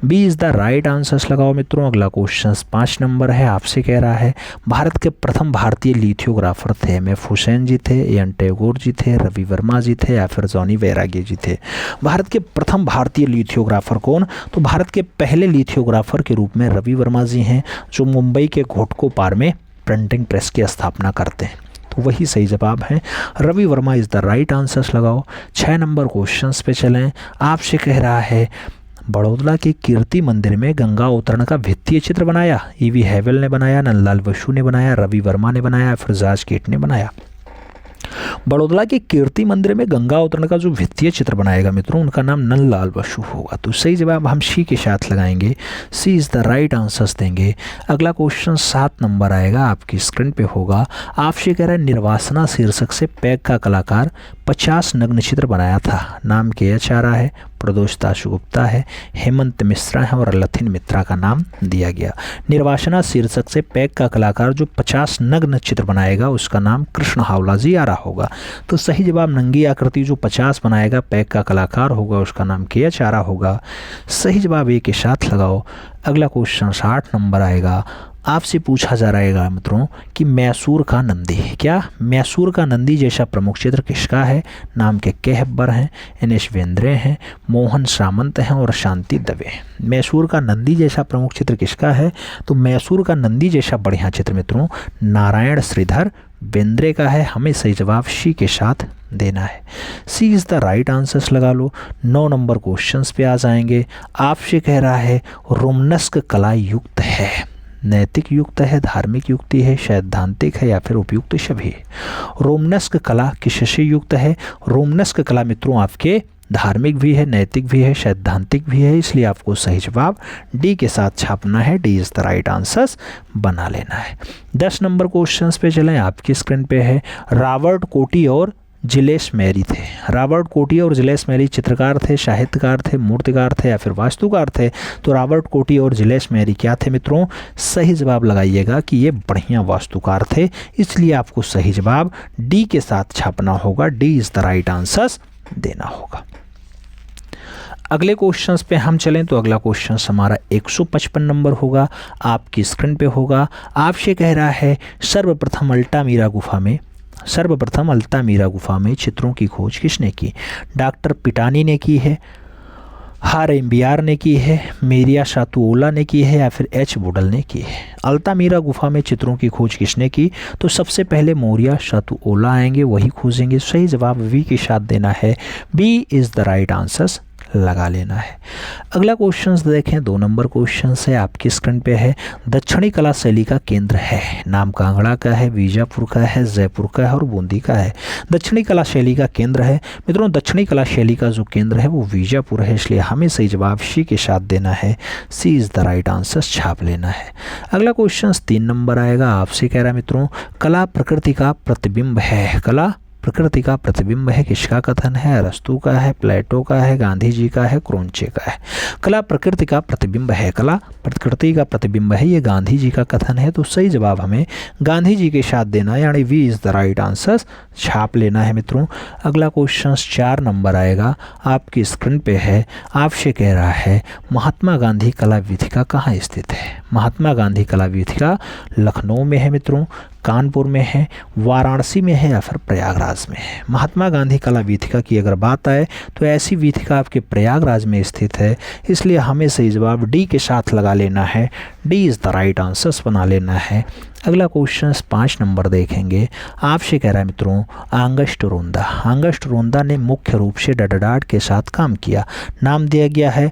B is the right answers लगाओ मित्रों। अगला क्वेश्चन 5 नंबर है, आपसे कह रहा है भारत के प्रथम भारतीय लिथोग्राफर थे? एम.एफ. हुसैन जी थे, ए.एन. टैगोर जी थे, रवि वर्मा जी थे या फिर जॉनी बैरागी जी थे? भारत के प्रथम भारतीय लिथोग्राफर कौन? तो भारत के पहले लिथोग्राफर के रूप में रवि वर्मा जी हैं, जो मुंबई के घोटको पार में प्रिंटिंग प्रेस की स्थापना करते हैं। तो वही सही जवाब है, Ravi Varma is the right answers लगाओ। 6 नंबर क्वेश्चंस पे चलें, आपसे कह रहा है बड़ौदा के कीर्ति मंदिर में गंगा अवतरण का भित्तीय चित्र बनाया? E.V. हैवेल ने बनाया, नंदलाल बसु ने बनाया, रवि वर्मा ने बनाया, फिर जार्ज केट ने बनाया? बड़ौदा के कीर्ति मंदिर में गंगा अवतरण का जो भित्तीय चित्र बनाएगा मित्रों, उनका नाम नंदलाल बसु होगा। तो सही जवाब हम सी के साथ लगाएंगे, सी इज़ द राइट आंसर्स देंगे। अगला क्वेश्चन 7 नंबर आएगा, आपकी स्क्रीन पे होगा। आपसे कह रहा है निर्वासना शीर्षक से पैक का कलाकार 50 नग्न चित्र बनाया था। नाम के एच आ रहा है, प्रदोष दासगुप्ता है, हेमंत मिश्रा है और लथिन मित्रा का नाम दिया गया। निर्वासना शीर्षक से पैक का कलाकार जो 50 नग्न चित्र बनाएगा उसका नाम कृष्ण हावला जी आ रहा होगा। तो सही जवाब नंगी आकृति जो 50 बनाएगा पैक का कलाकार होगा उसका नाम के एच आ रहा होगा। सही जवाब ए के साथ लगाओ। अगला क्वेश्चन 60 नंबर आएगा, आपसे पूछा जा रहेगा मित्रों कि मैसूर का नंदी, क्या मैसूर का नंदी जैसा प्रमुख चित्र किसका है? नाम के कहब्बर हैं, एन.एस. बेंद्रे हैं, मोहन सामंत हैं और शांति दवे। मैसूर का नंदी जैसा प्रमुख चित्र किसका है? तो मैसूर का नंदी जैसा बढ़िया चित्र मित्रों नारायण श्रीधर बेंद्रे का है। हमें सही जवाब सी के साथ देना है, सी इज़ द राइट आंसर्स लगा लो। 9 नंबर क्वेश्चंस पे आ जाएंगे। आपसे कह रहा है रोमनस्क कला युक्त है, नैतिक युक्त है, धार्मिक युक्ति है, सैद्धांतिक है या फिर उपयुक्त सभी। रोमनस्क कला किससे युक्त है? रोमनस्क कला मित्रों आपके धार्मिक भी है, नैतिक भी है, सैद्धांतिक भी है, इसलिए आपको सही जवाब डी के साथ छापना है, D is the right answers बना लेना है। 10 नंबर क्वेश्चंस पे चलें, आपकी स्क्रीन पे है। रॉबर्ट कोटी और जिलेस मैरी थे। रॉबर्ट कोटी और जिलेस मैरी चित्रकार थे, साहित्यकार थे, मूर्तिकार थे या फिर वास्तुकार थे? तो रॉबर्ट कोटी और जिलेस मैरी क्या थे मित्रों? सही जवाब लगाइएगा कि ये बढ़िया वास्तुकार थे, इसलिए आपको सही जवाब डी के साथ छापना होगा, D is the right answers देना होगा। अगले क्वेश्चंस पे हम चलें तो अगला क्वेश्चन हमारा 155 नंबर होगा, आपकी स्क्रीन पे होगा। आपसे कह रहा है सर्वप्रथम अल्तामीरा गुफा में चित्रों की खोज किसने की? डॉक्टर पिटानी ने की है, RMBR ने की है, मेरिया सातुओला ने की है या फिर H. बुडल ने की है। अल्तामीरा गुफा में चित्रों की खोज किसने की? तो सबसे पहले मोरिया सातुओला आएंगे, वही खोजेंगे। सही जवाब वी के साथ देना है, B is the right answers लगा लेना है। अगला क्वेश्चन देखें, 2 नंबर क्वेश्चन है, आपकी स्क्रीन पे है। दक्षिणी कला शैली का केंद्र है, नाम कांगड़ा का है, बीजापुर का है, जयपुर का है और बूंदी का है। दक्षिणी कला शैली का केंद्र है मित्रों, दक्षिणी कला शैली का जो केंद्र है वो बीजापुर है, इसलिए हमें सही जवाब सी के साथ देना है, सी इज़ द राइट आंसर छाप लेना है। अगला क्वेश्चन 3 नंबर आएगा, आपसे कह रहा है मित्रों कला प्रकृति का प्रतिबिंब है। कला प्रकृति का प्रतिबिंब है, किसका कथन है? अरस्तू का है, प्लेटो का है, गांधी जी का है, क्रोंचे का है। कला प्रकृति का प्रतिबिंब है, कला प्रकृति का प्रतिबिंब है, ये गांधी जी का कथन है, तो सही जवाब हमें गांधी जी के साथ देना है, यानी B is the right answer छाप लेना है मित्रों। अगला क्वेश्चन 4 नंबर आएगा, आपकी स्क्रीन पे है। आपसे कह रहा है महात्मा गांधी कला वीथिका कहाँ स्थित है? महात्मा गांधी कला वीथिका लखनऊ में है मित्रों, कानपुर में है, वाराणसी में है या फिर प्रयागराज में है। महात्मा गांधी कला वीथिका की अगर बात आए तो ऐसी वीथिका आपके प्रयागराज में स्थित है, इसलिए हमें सही जवाब डी के साथ लगा लेना है, D is the right answers बना लेना है। अगला क्वेश्चन 5 नंबर देखेंगे, आपसे कह रहा है मित्रों आंगस्ट रोंदा ने मुख्य रूप से डडडाट के साथ काम किया। नाम दिया गया है,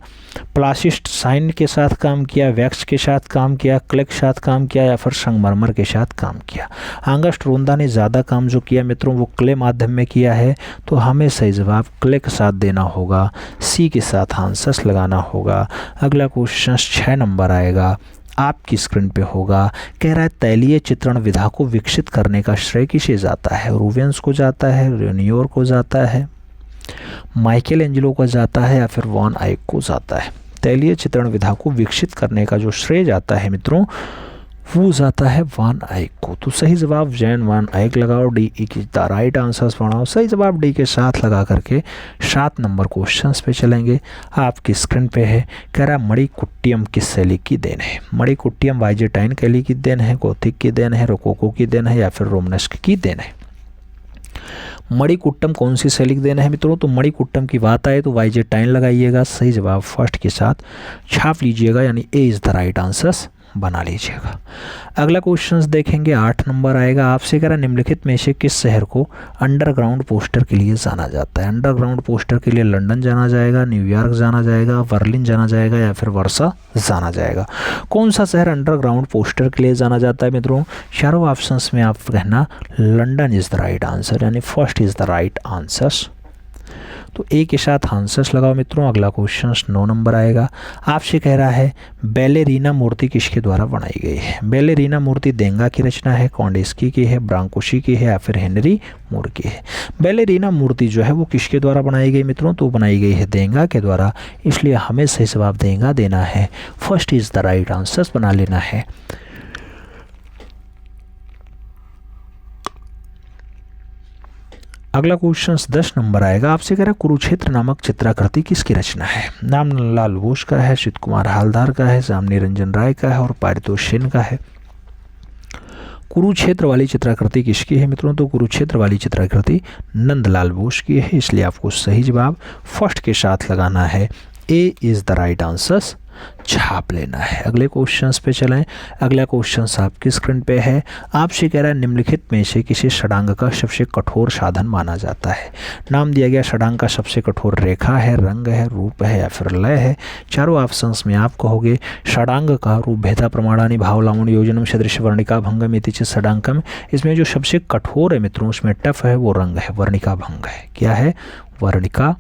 प्लासिस्ट साइन के साथ काम किया, वैक्स के साथ काम किया, क्ले के साथ काम किया या फिर संगमरमर के साथ काम किया। आंगस्ट रोंदा ने ज़्यादा काम जो किया मित्रों वो क्ले माध्यम में किया है, तो हमें सही जवाब क्ले के साथ देना होगा, सी के साथ आंसर्स लगाना होगा। अगला क्वेश्चन 6 नंबर आएगा, आपकी स्क्रीन पे होगा। कह रहा है तैलीय चित्रण विधा को विकसित करने का श्रेय किसे जाता है? रूबेंस को जाता है, रेनियोर को जाता है, माइकल एंजेलो को जाता है या फिर वॉन आइक को जाता है? तैलीय चित्रण विधा को विकसित करने का जो श्रेय जाता है मित्रों वो जाता है वान आइक को। तो सही जवाब जैन वान आइक लगाओ, डी की द राइट आंसर्स बनाओ। सही जवाब डी के साथ लगा करके 7 नंबर क्वेश्चंस पे चलेंगे, आपकी स्क्रीन पे है। कह रहा मणिकुट्टियम किस शैली की देन है? मणिकुट्टियम वाइजेंटाइन शैली की देन है, गोथिक की देन है, रोकोको की देन है या फिर रोमनस्क की देन है? मणिकुट्टम कौन सी शैली की देन है मित्रों? तो मणिकुट्टम की बात आए तो वाइजेंटाइन लगाइएगा, सही जवाब फर्स्ट के साथ छाप लीजिएगा, यानी ए इज़ द राइट आंसर्स बना लीजिएगा। अगला क्वेश्चन देखेंगे 8 नंबर आएगा। आपसे कह रहा निम्नलिखित में से किस शहर को अंडरग्राउंड पोस्टर के लिए जाना जाता है। अंडरग्राउंड पोस्टर के लिए लंदन जाना जाएगा, न्यूयॉर्क जाना जाएगा, बर्लिन जाना जाएगा या फिर वर्सा जाना जाएगा। कौन सा शहर अंडरग्राउंड पोस्टर के लिए जाना जाता है मित्रों? चारों ऑप्शंस में आप कहना London is the right answer, यानी first is the right answer. तो ए के साथ आंसर्स लगाओ मित्रों। अगला क्वेश्चन 9 नंबर आएगा। आपसे कह रहा है बैलेरीना मूर्ति किसके द्वारा बनाई गई है। बैलेरीना मूर्ति देंगा की रचना है, कॉन्डेस्की की है, ब्रांकोशी की है या फिर हेनरी मूर की है। बैलेरीना मूर्ति जो है वो किसके द्वारा बनाई गई मित्रों? तो बनाई गई है देंगा के द्वारा, इसलिए हमें सही जवाब देंगा देना है। First is the right answer बना लेना है। अगला क्वेश्चन 10 नंबर आएगा। आपसे कह रहा है कुरुक्षेत्र नामक चित्राकृति किसकी रचना है। नाम नंदलाल बोस का है, अच्युत कुमार हालदार का है, जामनी रंजन राय का है और पारितोष सेन का है। कुरुक्षेत्र वाली चित्राकृति किसकी है मित्रों? तो कुरुक्षेत्र वाली चित्राकृति नंदलाल बोस की है, इसलिए आपको सही जवाब फर्स्ट के साथ लगाना है। A is the right answer छाप लेना है। अगले क्वेश्चंस पे चलें। अगला क्वेश्चन आपकी स्क्रीन पे है। आपसे कह रहा है निम्नलिखित में से किसी षडांग का सबसे कठोर साधन माना जाता है। नाम दिया गया षडांग का सबसे कठोर रेखा है, रंग है, रूप है या फिर लय है। चारों ऑप्शंस में आप कहोगे षडांग का रूप भेदा प्रमाणानि भाव लावण्य योजनम सदृश वर्णिका भंगम इति च षडांगम। इसमें जो सबसे कठोर है मित्रों उसमें टफ है वो रंग है, वर्णिका भंग है। क्या है? वर्णिका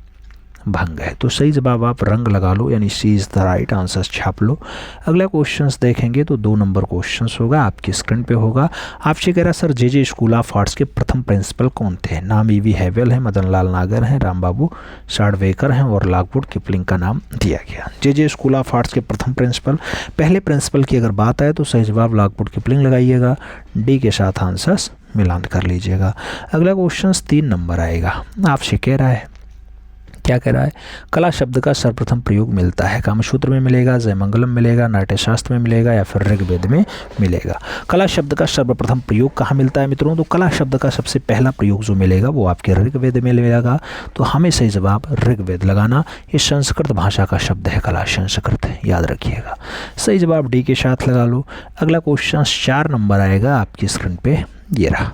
भंग है। तो सही जवाब आप रंग लगा लो, यानी सी इज़ द राइट आंसर छाप लो। अगला क्वेश्चंस देखेंगे तो 2 नंबर क्वेश्चंस होगा, आपकी स्क्रीन पे होगा। आपसे कह रहा sir J school of arts के प्रथम प्रिंसिपल कौन थे। नाम ईवी हैवेल है, मदन लाल नागर हैं, राम बाबू साड़वेकर हैं और लॉकवुड किपलिंग का नाम दिया गया। जे स्कूल ऑफ आर्ट्स के प्रथम प्रिंसिपल, पहले प्रिंसिपल की अगर बात आए तो सही जवाब लॉकवुड किपलिंग लगाइएगा। डी के साथ आंसर्स मिलान कर लीजिएगा। अगला क्वेश्चन 3 नंबर आएगा। आपसे कह रहा है, क्या कह रहा है? कला शब्द का सर्वप्रथम प्रयोग मिलता है। कामसूत्र में मिलेगा, जयमंगलम मिलेगा, नाट्यशास्त्र में मिलेगा या फिर ऋग्वेद में मिलेगा। कला शब्द का सर्वप्रथम प्रयोग कहाँ मिलता है मित्रों? तो कला शब्द का सबसे पहला प्रयोग जो मिलेगा वो आपके ऋग्वेद में मिलेगा। तो हमें सही जवाब ऋग्वेद लगाना। ये संस्कृत भाषा का शब्द है, कला संस्कृत है, याद रखिएगा। सही जवाब डी के साथ लगा लो। अगला क्वेश्चन 4 नंबर आएगा, आपकी स्क्रीन पे ये रहा।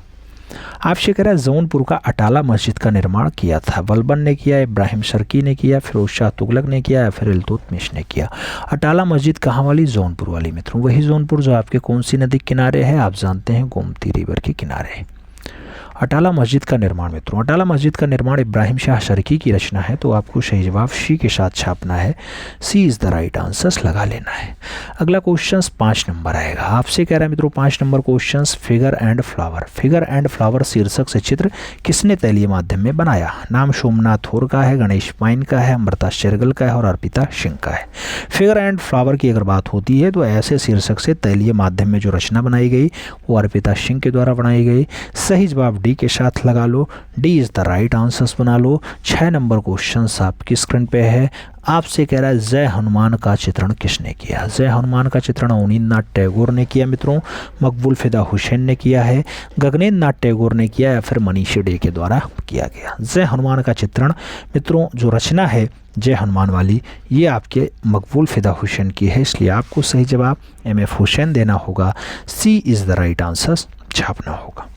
आपसे कह रहा है जौनपुर का अटाला मस्जिद का निर्माण किया था। बलबन ने किया, इब्राहिम शर्की ने किया, फिरोज शाह तुगलक ने किया या फिर इल्तुतमिश ने किया। अटाला मस्जिद कहाँ वाली? जौनपुर वाली मित्रों। वही जौनपुर जो आपके कौन सी नदी के किनारे है? आप जानते हैं गोमती रिवर के किनारे। अटाला मस्जिद का निर्माण मित्रों, अटाला मस्जिद का निर्माण इब्राहिम शाह शर्की की रचना है। तो आपको सही जवाब सी के साथ छापना है। सी इज़ द राइट आंसर लगा लेना है। अगला क्वेश्चन 5 नंबर आएगा। आपसे कह रहा है मित्रों 5 number question figure and flower. Figure and flower शीर्षक से चित्र किसने तैलीय माध्यम में बनाया। नाम सोमनाथ होर का है, गणेश पाइन का है, अमृता शेरगल का है और अर्पिता सिंह का है। फिगर एंड फ्लावर की अगर बात होती है तो ऐसे शीर्षक से तैलीय माध्यम में जो रचना बनाई गई वो अर्पिता सिंह के द्वारा बनाई गई। सही जवाब डी के साथ लगा लो। D is the right answer बना लो। 6 नंबर क्वेश्चन आपकी स्क्रीन पे है। आपसे कह रहा है जय हनुमान का चित्रण किसने किया। जय हनुमान का चित्रण अवनींद्रनाथ टैगोर ने किया मित्रों, मकबूल फिदा हुसैन ने किया है, गगनेंद्रनाथ टैगोर ने किया या फिर मनीषी डे के द्वारा किया गया। जय हनुमान का चित्रण मित्रों जो रचना है जय हनुमान वाली ये आपके मकबूल फिदा हुसैन की है, इसलिए आपको सही जवाब MF हुसैन देना होगा। सी इज़ द राइट आंसर छापना होगा।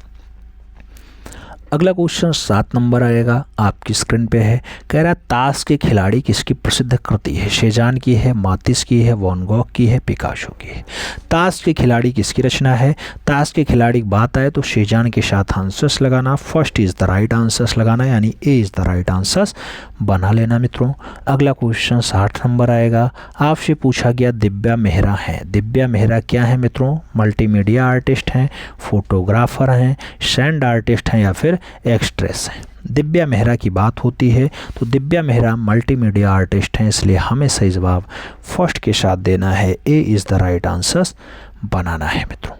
अगला क्वेश्चन 7 नंबर आएगा, आपकी स्क्रीन पे है। कह रहा है ताश के खिलाड़ी किसकी प्रसिद्ध कृति है। शेजान की है, मातिस की है, वैन गॉग की है, पिकासो की है। ताश के खिलाड़ी किसकी रचना है। ताश के खिलाड़ी की बात आए तो शेजान के साथ आंसर्स लगाना। First is the right answers लगाना, यानी ए इज़ द राइट आंसर्स बना लेना मित्रों। अगला क्वेश्चन 8 नंबर आएगा। आपसे पूछा गया दिव्या मेहरा है। दिव्या मेहरा क्या है मित्रों? मल्टीमीडिया आर्टिस्ट हैं, फोटोग्राफर हैं, सैंड आर्टिस्ट हैं या फिर एक्सट्रेस हैं। दिव्या मेहरा की बात होती है तो दिव्या मेहरा मल्टीमीडिया आर्टिस्ट हैं, इसलिए हमें सही जवाब फर्स्ट के साथ देना है। A is the right answer बनाना है मित्रों।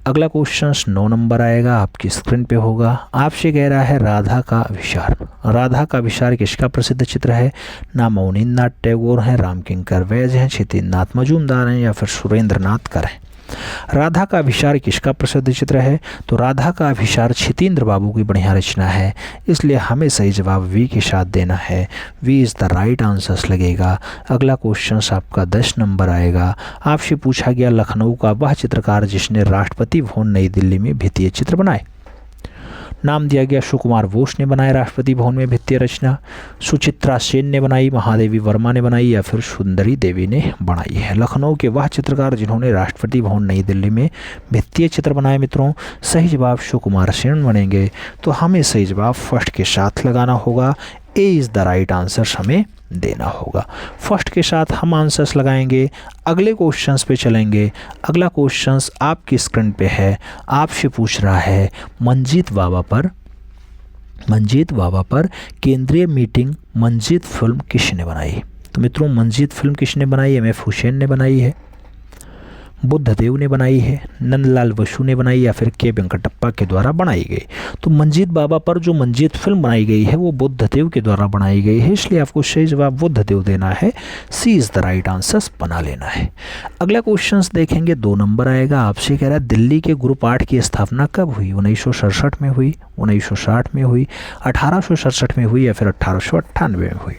अगला क्वेश्चन 9 नंबर आएगा, आपकी स्क्रीन पे होगा। आपसे कह रहा है राधा का विचार। राधा का विचार किसका प्रसिद्ध चित्र है। नाम अवनींद्रनाथ टैगोर हैं, रामकिंकर वैद्य हैं, क्षितिज नाथ मजूमदार हैं या फिर सुरेंद्र नाथ कर हैं। राधा का अभिसार किसका प्रसिद्ध चित्र है? तो राधा का अभिसार छितेंद्र बाबू की बढ़िया रचना है, इसलिए हमें सही जवाब वी के साथ देना है। We is the right answers लगेगा। अगला क्वेश्चन आपका 10 नंबर आएगा। आपसे पूछा गया लखनऊ का वह चित्रकार जिसने राष्ट्रपति भवन नई दिल्ली में भित्तीय चित्र बनाए। नाम दिया गया सुकुमार बोस ने बनाया राष्ट्रपति भवन में भित्तीय रचना, सुचित्रा सेन ने बनाई, महादेवी वर्मा ने बनाई या फिर सुंदरी देवी ने बनाई है। लखनऊ के वह चित्रकार जिन्होंने राष्ट्रपति भवन नई दिल्ली में भित्तीय चित्र बनाए मित्रों, सही जवाब सुकुमार सेन बनेंगे। तो हमें सही जवाब फर्स्ट के साथ लगाना होगा। ए इज़ द राइट आंसर हमें देना होगा। फर्स्ट के साथ हम आंसर्स लगाएंगे। अगले क्वेश्चंस पे चलेंगे। अगला क्वेश्चंस आपकी स्क्रीन पे है। आपसे पूछ रहा है मंजीत बाबा पर केंद्रीय मीटिंग मंजीत फिल्म किसने बनाई? तो मित्रों मंजीत फिल्म किसने बनाई? एम.एफ. हुसैन ने बनाई है, बुद्धदेव ने बनाई है, नंदलाल बसु ने बनाई या फिर के वेंकटप्पा के द्वारा बनाई गई। तो मंजीत बाबा पर जो मंजीत फिल्म बनाई गई है वो बुद्धदेव के द्वारा बनाई गई है, इसलिए आपको सही जवाब बुद्धदेव देना है। सी इज़ द राइट आंसर बना लेना है। अगला क्वेश्चन देखेंगे, 2 नंबर आएगा। आपसे कह रहा है दिल्ली के ग्रुप 8 की स्थापना कब हुई? 1967 में हुई, 1960 में हुई, 1867 में हुई या फिर 1898 में हुई।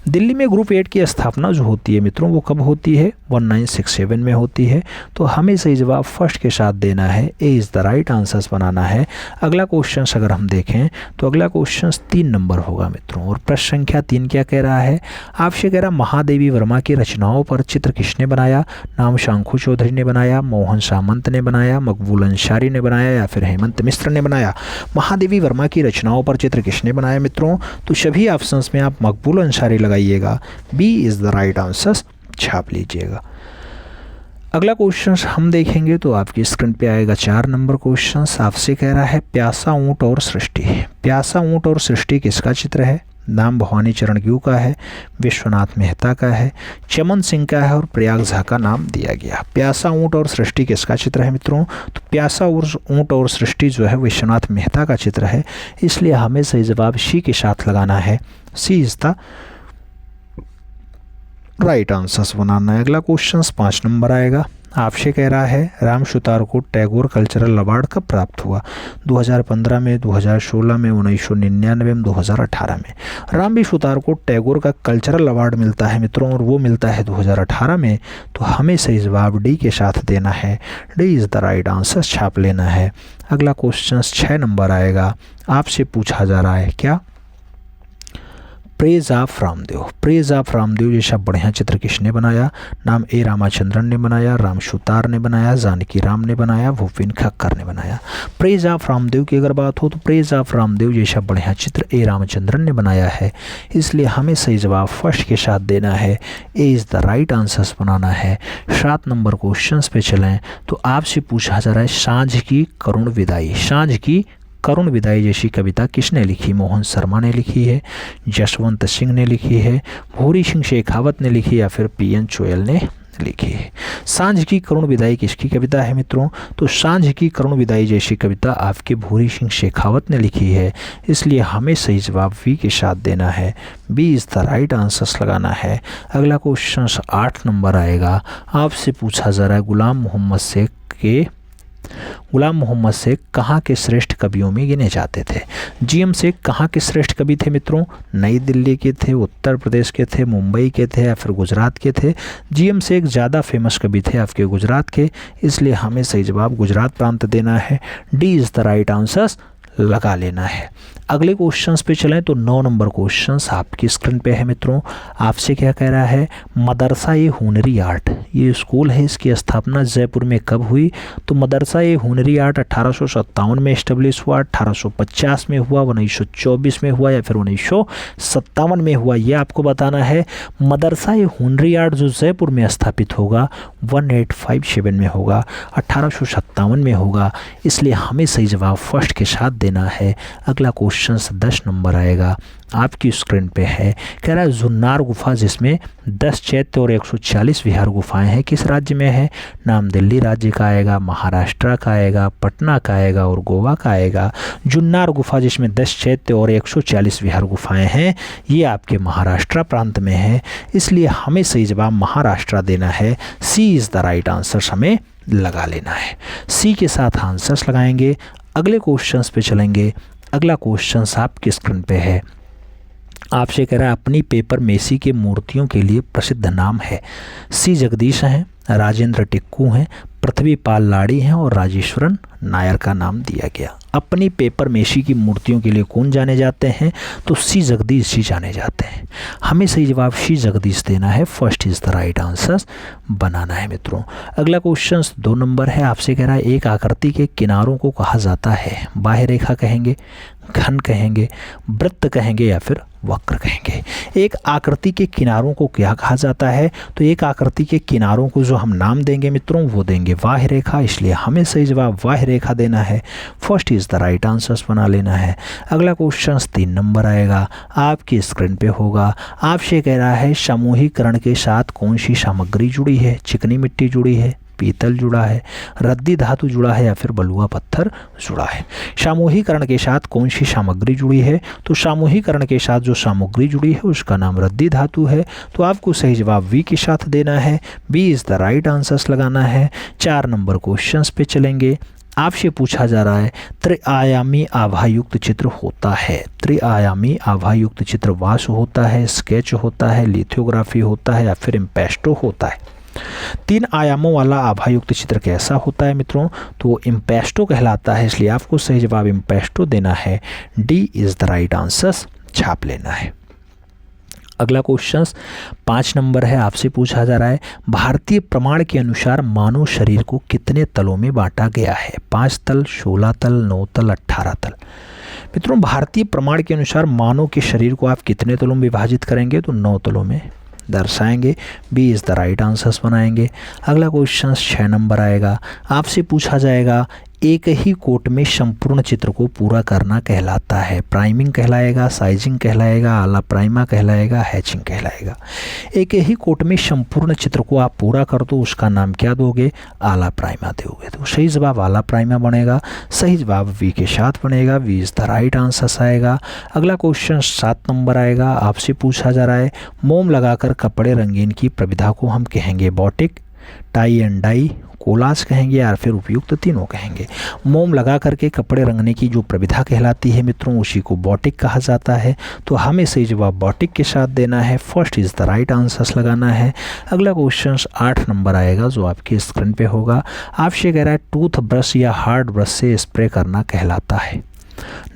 दिल्ली में ग्रुप 8 की स्थापना जो होती है मित्रों वो कब होती है? 1967 में होती है। तो हमें सही जवाब फर्स्ट के साथ देना है। A is the right answers बनाना है। अगला क्वेश्चन अगर हम देखें तो अगला क्वेश्चन 3 नंबर होगा मित्रों, और प्रश्न संख्या 3 क्या कह रहा है? आपसे कह रहा महादेवी वर्मा की रचनाओं पर चित्र किसने बनाया? नाम शंखु चौधरी ने बनाया, मोहन सामंत ने बनाया, मकबूल अंसारी ने बनाया या फिर हेमंत मिश्र ने बनाया। महादेवी वर्मा की रचनाओं पर चित्र किसने बनाया मित्रों? तो सभी ऑप्शंस में आप मकबूल अंसारी लगाइएगा। B is the right answer छाप लीजिएगा। अगला क्वेश्चन हम देखेंगे तो आपकी स्क्रीन पे आएगा 4 नंबर क्वेश्चन। आपसे कह रहा है प्यासा ऊँट और सृष्टि। प्यासा ऊँट और सृष्टि किसका चित्र है? नाम भवानी चरण ग्यू का है, विश्वनाथ मेहता का है, चमन सिंह का है और प्रयाग झा का नाम दिया गया। प्यासा ऊँट और सृष्टि किसका चित्र है मित्रों? तो प्यासा ऊँट और सृष्टि जो है विश्वनाथ मेहता का चित्र है, इसलिए हमें सही जवाब सी के साथ लगाना है। सी इज़ द राइट आंसर्स बनाना है। अगला क्वेश्चन 5 नंबर आएगा। आपसे कह रहा है राम सुतार को टैगोर कल्चरल अवार्ड कब प्राप्त हुआ? 2015 में, 2016 में, 1999 में, 2018 में। राम सुतार को टैगोर का कल्चरल अवार्ड मिलता है मित्रों, और वो मिलता है 2018 में। तो हमें सही जवाब डी के साथ देना है। D is the right answer छाप लेना है। अगला क्वेश्चन 6 नंबर आएगा। आपसे पूछा जा रहा है क्या? Praise of Ramdev. Praise of Ramdev जैसा बढ़िया चित्र किसने बनाया? नाम ए रामाचंद्रन ने बनाया, राम सुतार ने बनाया, जानकी राम ने बनाया, भूपेन खक्कर ने बनाया। प्रेज ऑफ रामदेव की अगर बात हो तो प्रेज ऑफ रामदेव जैसा बढ़िया चित्र ए रामचंद्रन ने बनाया है, इसलिए हमें सही जवाब फर्स्ट के साथ देना है। A is the right answers बनाना है। 7 नंबर क्वेश्चन पे चलें तो आपसे पूछा जा रहा है सांझ की करुण विदाई। सांझ की करुण विदाई जैसी कविता किसने लिखी? मोहन शर्मा ने लिखी है, जसवंत सिंह ने लिखी है, भूरी सिंह शेखावत ने लिखी या फिर पी.एन. चोयल ने लिखी है। सांझ की करुण विदाई किसकी कविता है मित्रों? तो सांझ की करुण विदाई जैसी कविता आपके भूरी सिंह शेखावत ने लिखी है, इसलिए हमें सही जवाब वी के साथ देना है। B is the right answers लगाना है। अगला क्वेश्चन 8 नंबर आएगा। आपसे पूछा जा रहा है गुलाम मोहम्मद शेख कहाँ के श्रेष्ठ कवियों में गिने जाते थे? जीएम शेख कहाँ के श्रेष्ठ कवि थे मित्रों? नई दिल्ली के थे, उत्तर प्रदेश के थे, मुंबई के थे या फिर गुजरात के थे? जीएम शेख ज़्यादा फेमस कवि थे आपके गुजरात के, इसलिए हमें सही जवाब गुजरात प्रांत देना है। D is the right answers लगा लेना है। अगले क्वेश्चंस पे चलें तो 9 नंबर क्वेश्चंस आपकी स्क्रीन पे है मित्रों। आपसे क्या कह रहा है? मदरसा ए हुनरी आर्ट, ये स्कूल है, इसकी स्थापना जयपुर में कब हुई? तो मदरसा ए हुनरी आर्ट 1857 में इस्टेब्लिश हुआ, 1850 में हुआ, 1924 में हुआ या फिर 1957 में हुआ, ये आपको बताना है। मदरसा ए हुनरी आर्ट जो जयपुर में स्थापित होगा 1857 में होगा, 1857 में होगा, इसलिए हमें सही जवाब फर्स्ट के साथ देना है। अगला क्वेश्चन 10 नंबर आएगा। आपकी स्क्रीन पे है, कह रहा है जुन्नार गुफा जिसमें 10 चैत्य और 140 विहार गुफाएं हैं, किस राज्य में है? नाम दिल्ली राज्य का आएगा, महाराष्ट्र का आएगा, पटना का आएगा और गोवा का आएगा। जुन्नार गुफा जिसमें 10 चैत्य और 140 विहार गुफाएं हैं, ये आपके महाराष्ट्र प्रांत में है, इसलिए हमें सही जवाब महाराष्ट्र देना है। सी इज़ द राइट आंसर हमें लगा लेना है। सी के साथ आंसर्स लगाएंगे। अगले क्वेश्चंस पे चलेंगे। अगला क्वेश्चंस आपकी स्क्रीन पे है। आपसे कह रहा है अपनी पेपर मेसी के मूर्तियों के लिए प्रसिद्ध नाम है। सी जगदीश हैं, राजेंद्र टिक्कू हैं, पृथ्वी पाल लाड़ी हैं और राजेश्वरन नायर का नाम दिया गया। अपनी पेपर मेसी की मूर्तियों के लिए कौन जाने जाते हैं? तो सी जगदीश जी जाने जाते हैं। हमें सही जवाब सी जगदीश देना है। First is the right answer बनाना है मित्रों। अगला क्वेश्चन 2 नंबर है। आपसे कह रहा है एक आकृति के किनारों को कहा जाता है। बाह्य रेखा कहेंगे, घन कहेंगे, वृत्त कहेंगे या फिर वक्र कहेंगे। एक आकृति के किनारों को क्या कहा जाता है? तो एक आकृति के किनारों को जो हम नाम देंगे मित्रों वो देंगे बाह्य रेखा, इसलिए हमें सही जवाब बाह्य रेखा देना है। First is the right answer बना लेना है। अगला क्वेश्चन 3 नंबर आएगा, आपकी स्क्रीन पे होगा। आपसे कह रहा है समूहीकरण के साथ कौन सी सामग्री जुड़ी है? चिकनी मिट्टी जुड़ी है, पीतल जुड़ा है, रद्दी धातु जुड़ा है या फिर बलुआ पत्थर जुड़ा है। सामूहीकरण के साथ कौन सी सामग्री जुड़ी है? तो सामूहीकरण के साथ जो सामग्री जुड़ी है उसका नाम रद्दी धातु है। तो आपको सही जवाब वी के साथ देना है। B is the right answer लगाना है। 4 नंबर क्वेश्चन पे चलेंगे। आपसे पूछा जा रहा है त्रिआयामी आभायुक्त चित्र होता है। त्रिआयामी आभायुक्त चित्र वाशु होता है, स्केच होता है, लिथोग्राफी होता है या फिर इम्पेस्टो होता है। 3 आयामों वाला आभायुक्त चित्र कैसा होता है मित्रों? तो इम्पेस्टो कहलाता है, इसलिए आपको सही जवाब इम्पेस्टो देना है। D is the right answer छाप लेना है। अगला क्वेश्चन 5 नंबर है। आपसे पूछा जा रहा है भारतीय प्रमाण के अनुसार मानव शरीर को कितने तलों में बांटा गया है? 5 तल, 16 तल, 9 तल, 18 तल। मित्रों भारतीय प्रमाण के अनुसार मानव के शरीर को आप कितने तलों में विभाजित करेंगे? तो 9 तलों में दर्शाएंगे। B is the right answers बनाएंगे। अगला क्वेश्चन 6 नंबर आएगा। आपसे पूछा जाएगा एक ही कोट में संपूर्ण चित्र को पूरा करना कहलाता है। प्राइमिंग कहलाएगा, साइजिंग कहलाएगा, आला प्राइमा कहलाएगा, हैचिंग कहलाएगा। एक ही कोट में संपूर्ण चित्र को आप पूरा कर दो, उसका नाम क्या दोगे? आला प्राइमा दोगे। तो सही जवाब आला प्राइमा बनेगा। सही जवाब वी के साथ बनेगा। B is the right answer आएगा। अगला क्वेश्चन 7 नंबर आएगा। आपसे पूछा जा रहा है मोम लगाकर कपड़े रंगीन की प्रविधा को हम कहेंगे batik, tie and die, collage कहेंगे या फिर उपयुक्त तीनों कहेंगे। मोम लगा करके कपड़े रंगने की जो प्रविधा कहलाती है मित्रों उसी को बॉटिक कहा जाता है। तो हमें सही जवाब बॉटिक के साथ देना है। First is the right answer लगाना है। अगला क्वेश्चन 8 नंबर आएगा जो आपकी स्क्रीन पे होगा। आपसे कह रहा है टूथ ब्रश या हार्ड ब्रश से स्प्रे करना कहलाता है।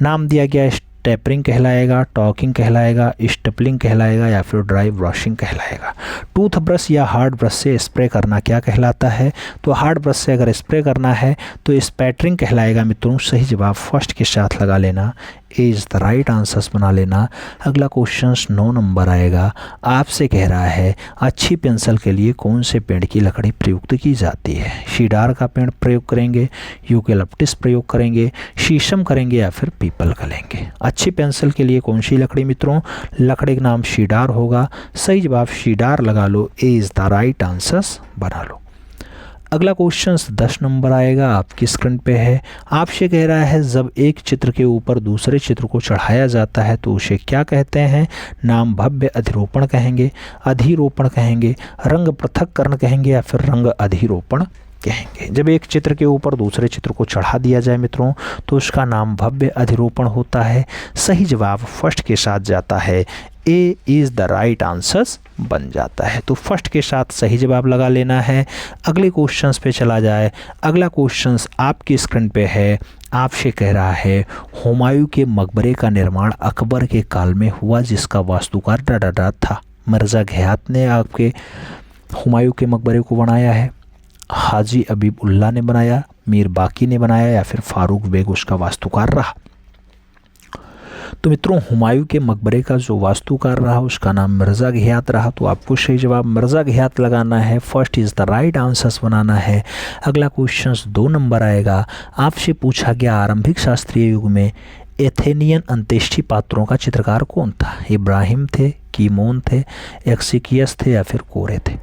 नाम दिया गया टेपरिंग कहलाएगा, टॉकिंग कहलाएगा, स्टपलिंग कहलाएगा या फिर ड्राई ब्रशिंग कहलाएगा। टूथ ब्रश या हार्ड ब्रश से स्प्रे करना क्या कहलाता है? तो हार्ड ब्रश से अगर स्प्रे करना है तो स्पैटरिंग कहलाएगा मित्रों। सही जवाब फर्स्ट के साथ लगा लेना। ए इज़ द राइट आंसर्स बना लेना। अगला क्वेश्चन 9 नंबर आएगा। आपसे कह रहा है अच्छी पेंसिल के लिए कौन से पेड़ की लकड़ी प्रयुक्त की जाती है? शीडार का पेड़ प्रयोग करेंगे, यूकेलिप्टस प्रयोग करेंगे, शीशम करेंगे या फिर पीपल का लेंगे। अच्छी पेंसिल के लिए कौन सी लकड़ी मित्रों? लकड़ी का नाम शीडार होगा। सही जवाब शीडार लगा लो। A is the right answers बना लो। अगला क्वेश्चन 10 नंबर आएगा, आपकी स्क्रीन पे है। आपसे कह रहा है जब एक चित्र के ऊपर दूसरे चित्र को चढ़ाया जाता है तो उसे क्या कहते हैं? नाम भव्य अधिरोपण कहेंगे, अधिरोपण कहेंगे, रंग पृथक्करण कहेंगे या फिर रंग अधिरोपण कहेंगे। जब एक चित्र के ऊपर दूसरे चित्र को चढ़ा दिया जाए मित्रों तो उसका नाम भव्य अधिरोपण होता है। सही जवाब फर्स्ट के साथ जाता है। A is the right answers बन जाता है। तो फर्स्ट के साथ सही जवाब लगा लेना है। अगले क्वेश्चंस पे चला जाए। अगला क्वेश्चंस आपकी स्क्रीन पे है। आपसे कह रहा है हुमायूं के मकबरे का निर्माण अकबर के काल में हुआ जिसका वास्तुकार डाडा था। मिर्ज़ा घियात ने आपके हुमायूं के मकबरे को बनाया है, हाजी अबीब उल्ला ने बनाया, मीर बाकी ने बनाया या फिर फारूक बेग उसका वास्तुकार रहा। तो मित्रों हुमायूं के मकबरे का जो वास्तुकार रहा उसका नाम मिर्ज़ा घियात रहा। तो आपको सही जवाब मिर्ज़ा घियात लगाना है। First is the right answers बनाना है। अगला क्वेश्चन 2 नंबर आएगा। आपसे पूछा गया आरंभिक शास्त्रीय युग में एथेनियन अंत्येष्टि पात्रों का चित्रकार कौन था? इब्राहिम थे, कीमोन थे, एक्सिकियस थे या फिर कोरे थे?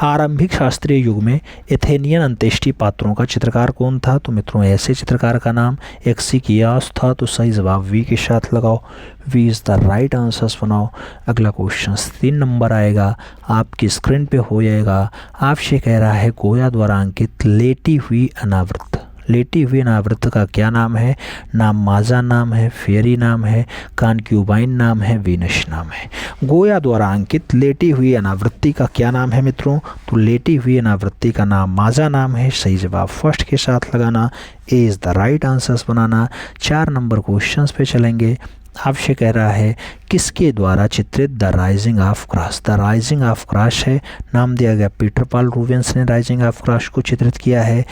आरंभिक शास्त्रीय युग में एथेनियन अंत्येष्टि पात्रों का चित्रकार कौन था? तो मित्रों ऐसे चित्रकार का नाम एक्सिकियास था। तो सही जवाब वी के साथ लगाओ, B is the right answers बनाओ। अगला क्वेश्चन 3 नंबर आएगा, आपकी स्क्रीन पे हो जाएगा। आपसे कह रहा है गोया द्वारा अंकित लेटी हुई अनावृत। लेटी हुई अनावृत का क्या नाम है? नाम माजा नाम है, फेरी नाम है, कॉन्क्यूबाइन नाम है, वीनस नाम है। गोया द्वारा अंकित लेटी हुई अनावृत्ति का क्या नाम है मित्रों? तो लेटी हुई अनावृत्ति का नाम माजा नाम है। सही जवाब फर्स्ट के साथ लगाना, ए is the right answers banana. 4 number questions पे चलेंगे। आपसे कह रहा है किसके द्वारा चित्रित the rising of cross. The rising of cross है, नाम दिया गया पीटर पॉल रूबेंस ने राइजिंग ऑफ क्रॉस को चित्रित किया है,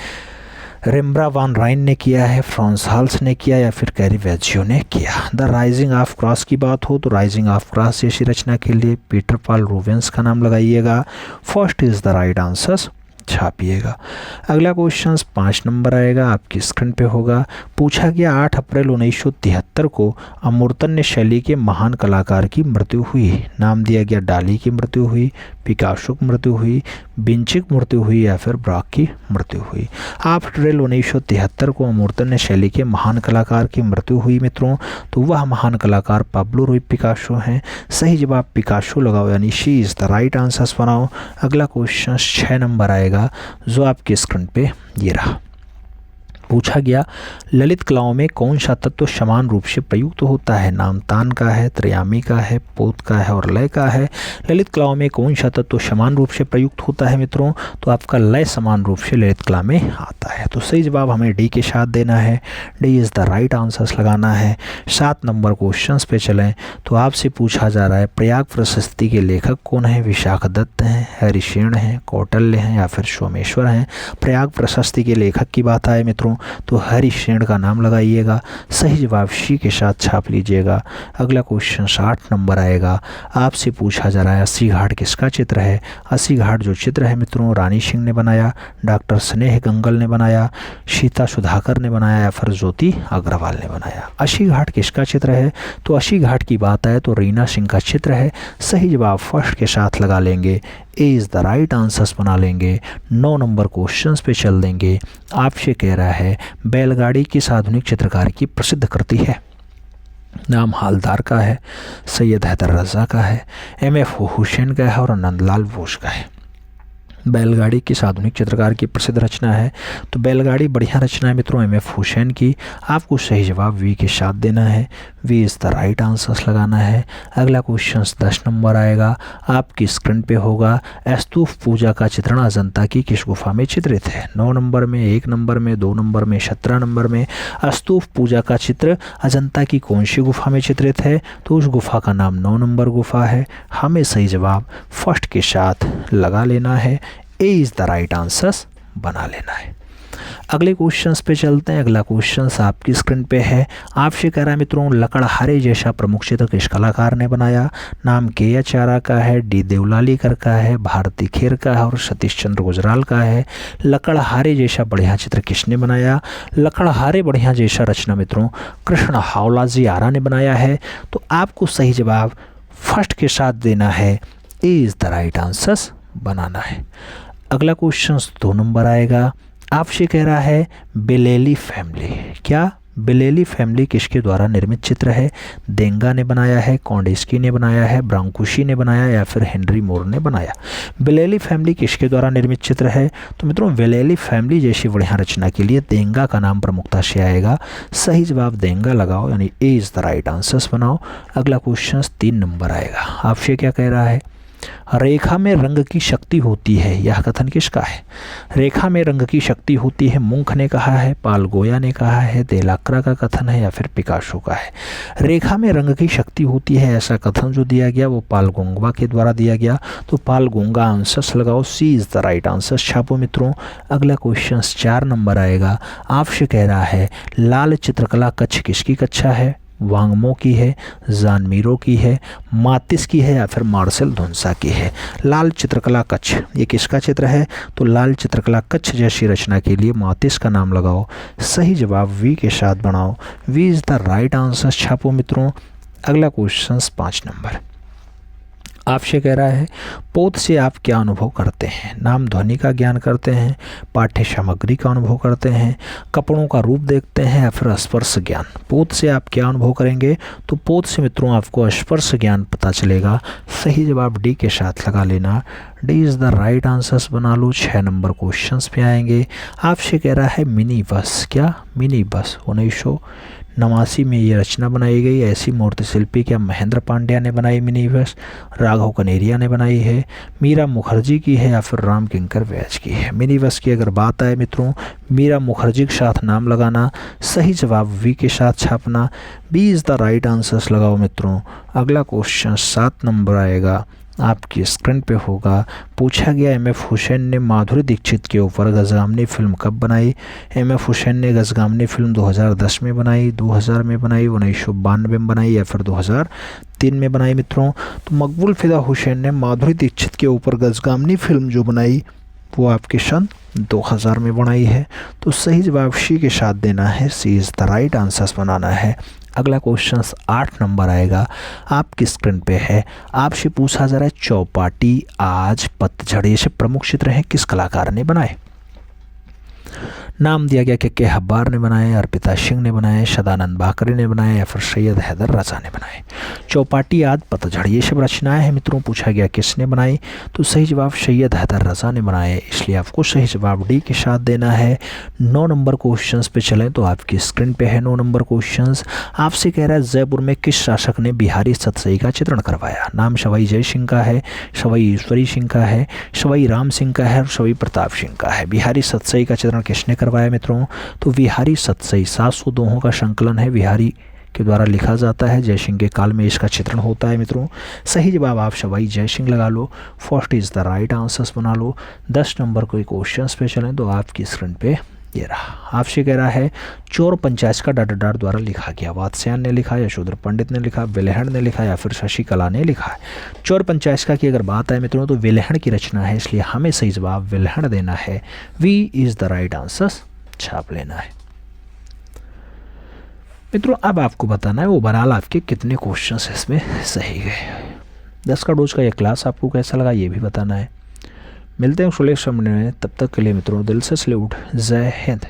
रेम्ब्रांड वान राइन ने किया है, फ्रांस हाल्स ने किया या फिर कैरिवेजियो ने किया। द राइजिंग ऑफ क्रॉस की बात हो तो राइजिंग ऑफ क्रॉस जैसी रचना के लिए पीटर पॉल रूबेंस का नाम लगाइएगा। First is the right answer छापिएगा। अगला क्वेश्चन 5 नंबर आएगा, आपकी स्क्रीन पे होगा। पूछा गया 8 अप्रैल 1973 को अमूर्तन्य शैली के महान कलाकार की मृत्यु हुई। नाम दिया गया डाली की मृत्यु हुई, पिकासो की मृत्यु हुई, विंची की मृत्यु हुई या फिर ब्राक की मृत्यु हुई। 8 अप्रैल 1973 को अमूर्तन्य शैली के महान कलाकार की मृत्यु हुई मित्रों। तो वह महान कलाकार पाब्लो रूई पिकासो हैं। सही जवाब पिकासो लगाओ, यानी she is the right answers बनाओ। अगला क्वेश्चन 6 नंबर आएगा, जो आपके स्क्रीन पे ये रहा। पूछा गया ललित कलाओं में कौन सा तत्व समान रूप से प्रयुक्त होता है? नाम तान का है, त्रयामी का है, पोत का है और लय का है। ललित कलाओं में कौन सा तत्व समान रूप से प्रयुक्त होता है मित्रों? तो आपका लय समान रूप से ललित कला में आता है। तो सही जवाब हमें डी के साथ देना है, D is the right answers लगाना है। 7 नंबर क्वेश्चन पे चलें तो आपसे पूछा जा रहा है प्रयाग प्रशस्ति के लेखक कौन है? विशाखदत्त हैं, हरिशेन हैं, कौटिल्य हैं या फिर सोमेश्वर हैं। प्रयाग प्रशस्ति के लेखक की बात आए मित्रों तो हरिशेन का नाम लगाइएगा। सही जवाब शी के साथ छाप लीजिएगा। अगला क्वेश्चन 8 नंबर आएगा, आपसे पूछा जा रहा है अस्सी घाट किसका चित्र है? अस्सी घाट जो चित्र है मित्रों रानी सिंह ने बनाया, डॉक्टर स्नेह गंगल ने बनाया, सीता सुधाकर ने बनाया या फिर ज्योति अग्रवाल ने बनाया। अस्सी घाट किसका चित्र है? तो अस्सी घाट की बात आए तो रीना सिंह का चित्र है। सही जवाब फर्स्ट के साथ लगा लेंगे, ए इज़ द राइट आंसर्स बना लेंगे। 9 नंबर क्वेश्चंस पे चल देंगे। आपसे कह रहा है बैलगाड़ी किस आधुनिक चित्रकार की प्रसिद्ध कृति है? नाम हालदार का है, सैयद हैदर रज़ा का है, एम.एफ. हुसैन का है और नंदलाल बोस का है। बैलगाड़ी किस आधुनिक चित्रकार की प्रसिद्ध रचना है? तो बैलगाड़ी बढ़िया रचना है मित्रों एम.एफ. हुसैन की। आपको सही जवाब वी के साथ देना है, we is the right answers लगाना है। अगला क्वेश्चन 10 नंबर आएगा, आपकी स्क्रीन पे होगा। स्तूप पूजा का चित्रण अजंता की किस गुफा में चित्रित है? 9 नंबर में, 1 नंबर में, 2 नंबर में, 17 नंबर में। स्तूप पूजा का चित्र अजंता की कौन सी गुफा में चित्रित है? तो उस गुफा का नाम 9 नंबर गुफा है। हमें सही जवाब फर्स्ट के साथ लगा लेना है, A is the right answers बना लेना है। अगले क्वेश्चंस पे चलते हैं। अगला क्वेश्चंस आपकी स्क्रीन पे है। आपसे कह रहा है मित्रों लकड़हारे जैसा प्रमुख चित्र किस कलाकार ने बनाया? नाम के आचार्य का है, डी देवलालीकर का है, भारती खेर का है और सतीश चंद्र गुजराल का है। लकड़हारे जैसा बढ़िया चित्र किसने बनाया? लकड़हारे बढ़िया जैसा रचना मित्रों कृष्ण हावलाजी आरा ने बनाया है। तो आपको सही जवाब फर्स्ट के साथ देना है, A is the right answers बनाना है। अगला क्वेश्चन 2 नंबर आएगा, आपसे कह रहा है बेलेली फैमिली। क्या बेलेली फैमिली किसके द्वारा निर्मित चित्र है? देंगा ने बनाया है, कॉन्डेस्की ने बनाया है, ब्रांकुशी ने बनाया या फिर हेनरी मोर ने बनाया। बेलेली फैमिली किसके द्वारा निर्मित चित्र है? तो मित्रों बेलेली फैमिली जैसी बढ़िया रचना के लिए देंगा का नाम प्रमुखता से आएगा। सही जवाब देंगा लगाओ, यानी ए इज़ द राइट आंसर्स बनाओ। अगला क्वेश्चन 3 नंबर आएगा, आपसे क्या कह रहा है? रेखा में रंग की शक्ति होती है, यह कथन किसका है? रेखा में रंग की शक्ति होती है मुंख ने कहा है, पाल गोया ने कहा है, देलाक्रा का कथन है या फिर पिकासो का है। रेखा में रंग की शक्ति होती है ऐसा कथन जो दिया गया वो पाल गोंगवा के द्वारा दिया गया। तो पाल गोंगा आंसर्स लगाओ, सी इज़ द राइट आंसर छापो मित्रों। अगला क्वेश्चन 4 नंबर आएगा, आपसे कह रहा है लाल चित्रकला कक्ष किसकी कक्षा है? वांगमो की है, जान मीरो की है, मातिस की है या फिर मार्सेल धुनसा की है। लाल चित्रकला कच्छ, ये किसका चित्र है? तो लाल चित्रकला कच्छ जैसी रचना के लिए मातिस का नाम लगाओ। सही जवाब वी के साथ बनाओ। V is the right answer छापो मित्रों। अगला क्वेश्चन 5 नंबर आपसे कह रहा है, पोत से आप क्या अनुभव करते हैं? नाम ध्वनि का ज्ञान करते हैं, पाठ्य सामग्री का अनुभव करते हैं, कपड़ों का रूप देखते हैं या फिर स्पर्श ज्ञान। पोत से आप क्या अनुभव करेंगे? तो पोत से मित्रों आपको स्पर्श ज्ञान पता चलेगा। सही जवाब डी के साथ लगा लेना। D is the right answers बना लो। 6 नंबर क्वेश्चन पे आएंगे। आपसे कह रहा है मिनी बस, क्या मिनी बस 1989 में ये रचना बनाई गई। ऐसी मूर्ति शिल्पी क्या महेंद्र पांड्या ने बनाई मिनी बस, राघव कनेरिया ने बनाई है, मीरा मुखर्जी की है या फिर राम किंकर व्यास की है? मिनी बस की अगर बात आए मित्रों, मीरा मुखर्जी के साथ नाम लगाना। सही जवाब वी के साथ छापना। B is the right answers लगाओ मित्रों। अगला क्वेश्चन 7 नंबर आएगा, आपकी स्क्रीन पे होगा। पूछा गया एम.एफ. हुसैन ने माधुरी दीक्षित के ऊपर गजगामनी फिल्म कब बनाई? एम.एफ. हुसैन ने गजगामनी फिल्म 2010 में बनाई, 2000 में बनाई, 1992 में बनाई या फिर 2003 में बनाई मित्रों? तो मकबूल फिदा हुसैन ने माधुरी दीक्षित के ऊपर गजगामनी फिल्म जो बनाई वो आपके सन 2000 में बनाई है। तो सही जवाब सी के साथ देना है। सी इज़ द राइट आंसर्स बनाना है। अगला क्वेश्चन 8 नंबर आएगा, आपकी स्क्रीन पे है। आपसे पूछा जा रहा है, चौपाटी, आज, पतझड़ ये सब प्रमुख चित्र हैं, किस कलाकार ने बनाए? नाम दिया गया कि के हब्बार ने बनाए, अर्पिता सिंह ने बनाए, सदानंद बाकरे ने बनाए या फिर सैयद हैदर रजा ने बनाए। चौपाटी, आज, पतझड़ ये सब रचनाएं हैं मित्रों। पूछा गया किसने बनाई? तो सही जवाब सैयद हैदर रजा ने बनाए, इसलिए आपको सही जवाब डी के साथ देना है। 9 नंबर क्वेश्चन पे चलें तो आपकी स्क्रीन पे है 9 नंबर क्वेश्चन। आपसे कह रहा है, जयपुर में किस शासक ने बिहारी सतसई का चित्रण करवाया? नाम सवाई जय सिंह का है, सवाई ईश्वरी सिंह का है, सवाई राम सिंह का है और सवाई प्रताप सिंह का है। बिहारी सतसई का चित्रण किसने करवाया मित्रों? तो बिहारी सतसई 700 दोहों का संकलन है, बिहारी के द्वारा लिखा जाता है। जयसिंह के काल में इसका चित्रण होता है मित्रों। सही जवाब आप सवाई जयसिंह लगा लो। First is the right answers बना लो। 10 नंबर कोई क्वेश्चन पे चलें तो आपकी स्क्रीन पे ये रहा। आपसे कह रहा है, चोर पंचायत का डाडाडार द्वारा लिखा गया। वात्स्यायन ने लिखा, यशोधर पंडित ने लिखा, विलेहण ने लिखा या फिर शशिकला ने लिखा है? चोर पंचायत की अगर बात आए मित्रों तो विलेहण की रचना है, इसलिए हमें सही जवाब विलेहण देना है। We is the right answers छाप लेना है मित्रों। अब आपको बताना है ओवरऑल आपके कितने क्वेश्चंस इसमें सही गए। 10 का डोज का ये क्लास आपको कैसा लगा ये भी बताना है। मिलते हैं सुलेख सामने में, तब तक के लिए मित्रों दिल से सैल्यूट। जय हिंद।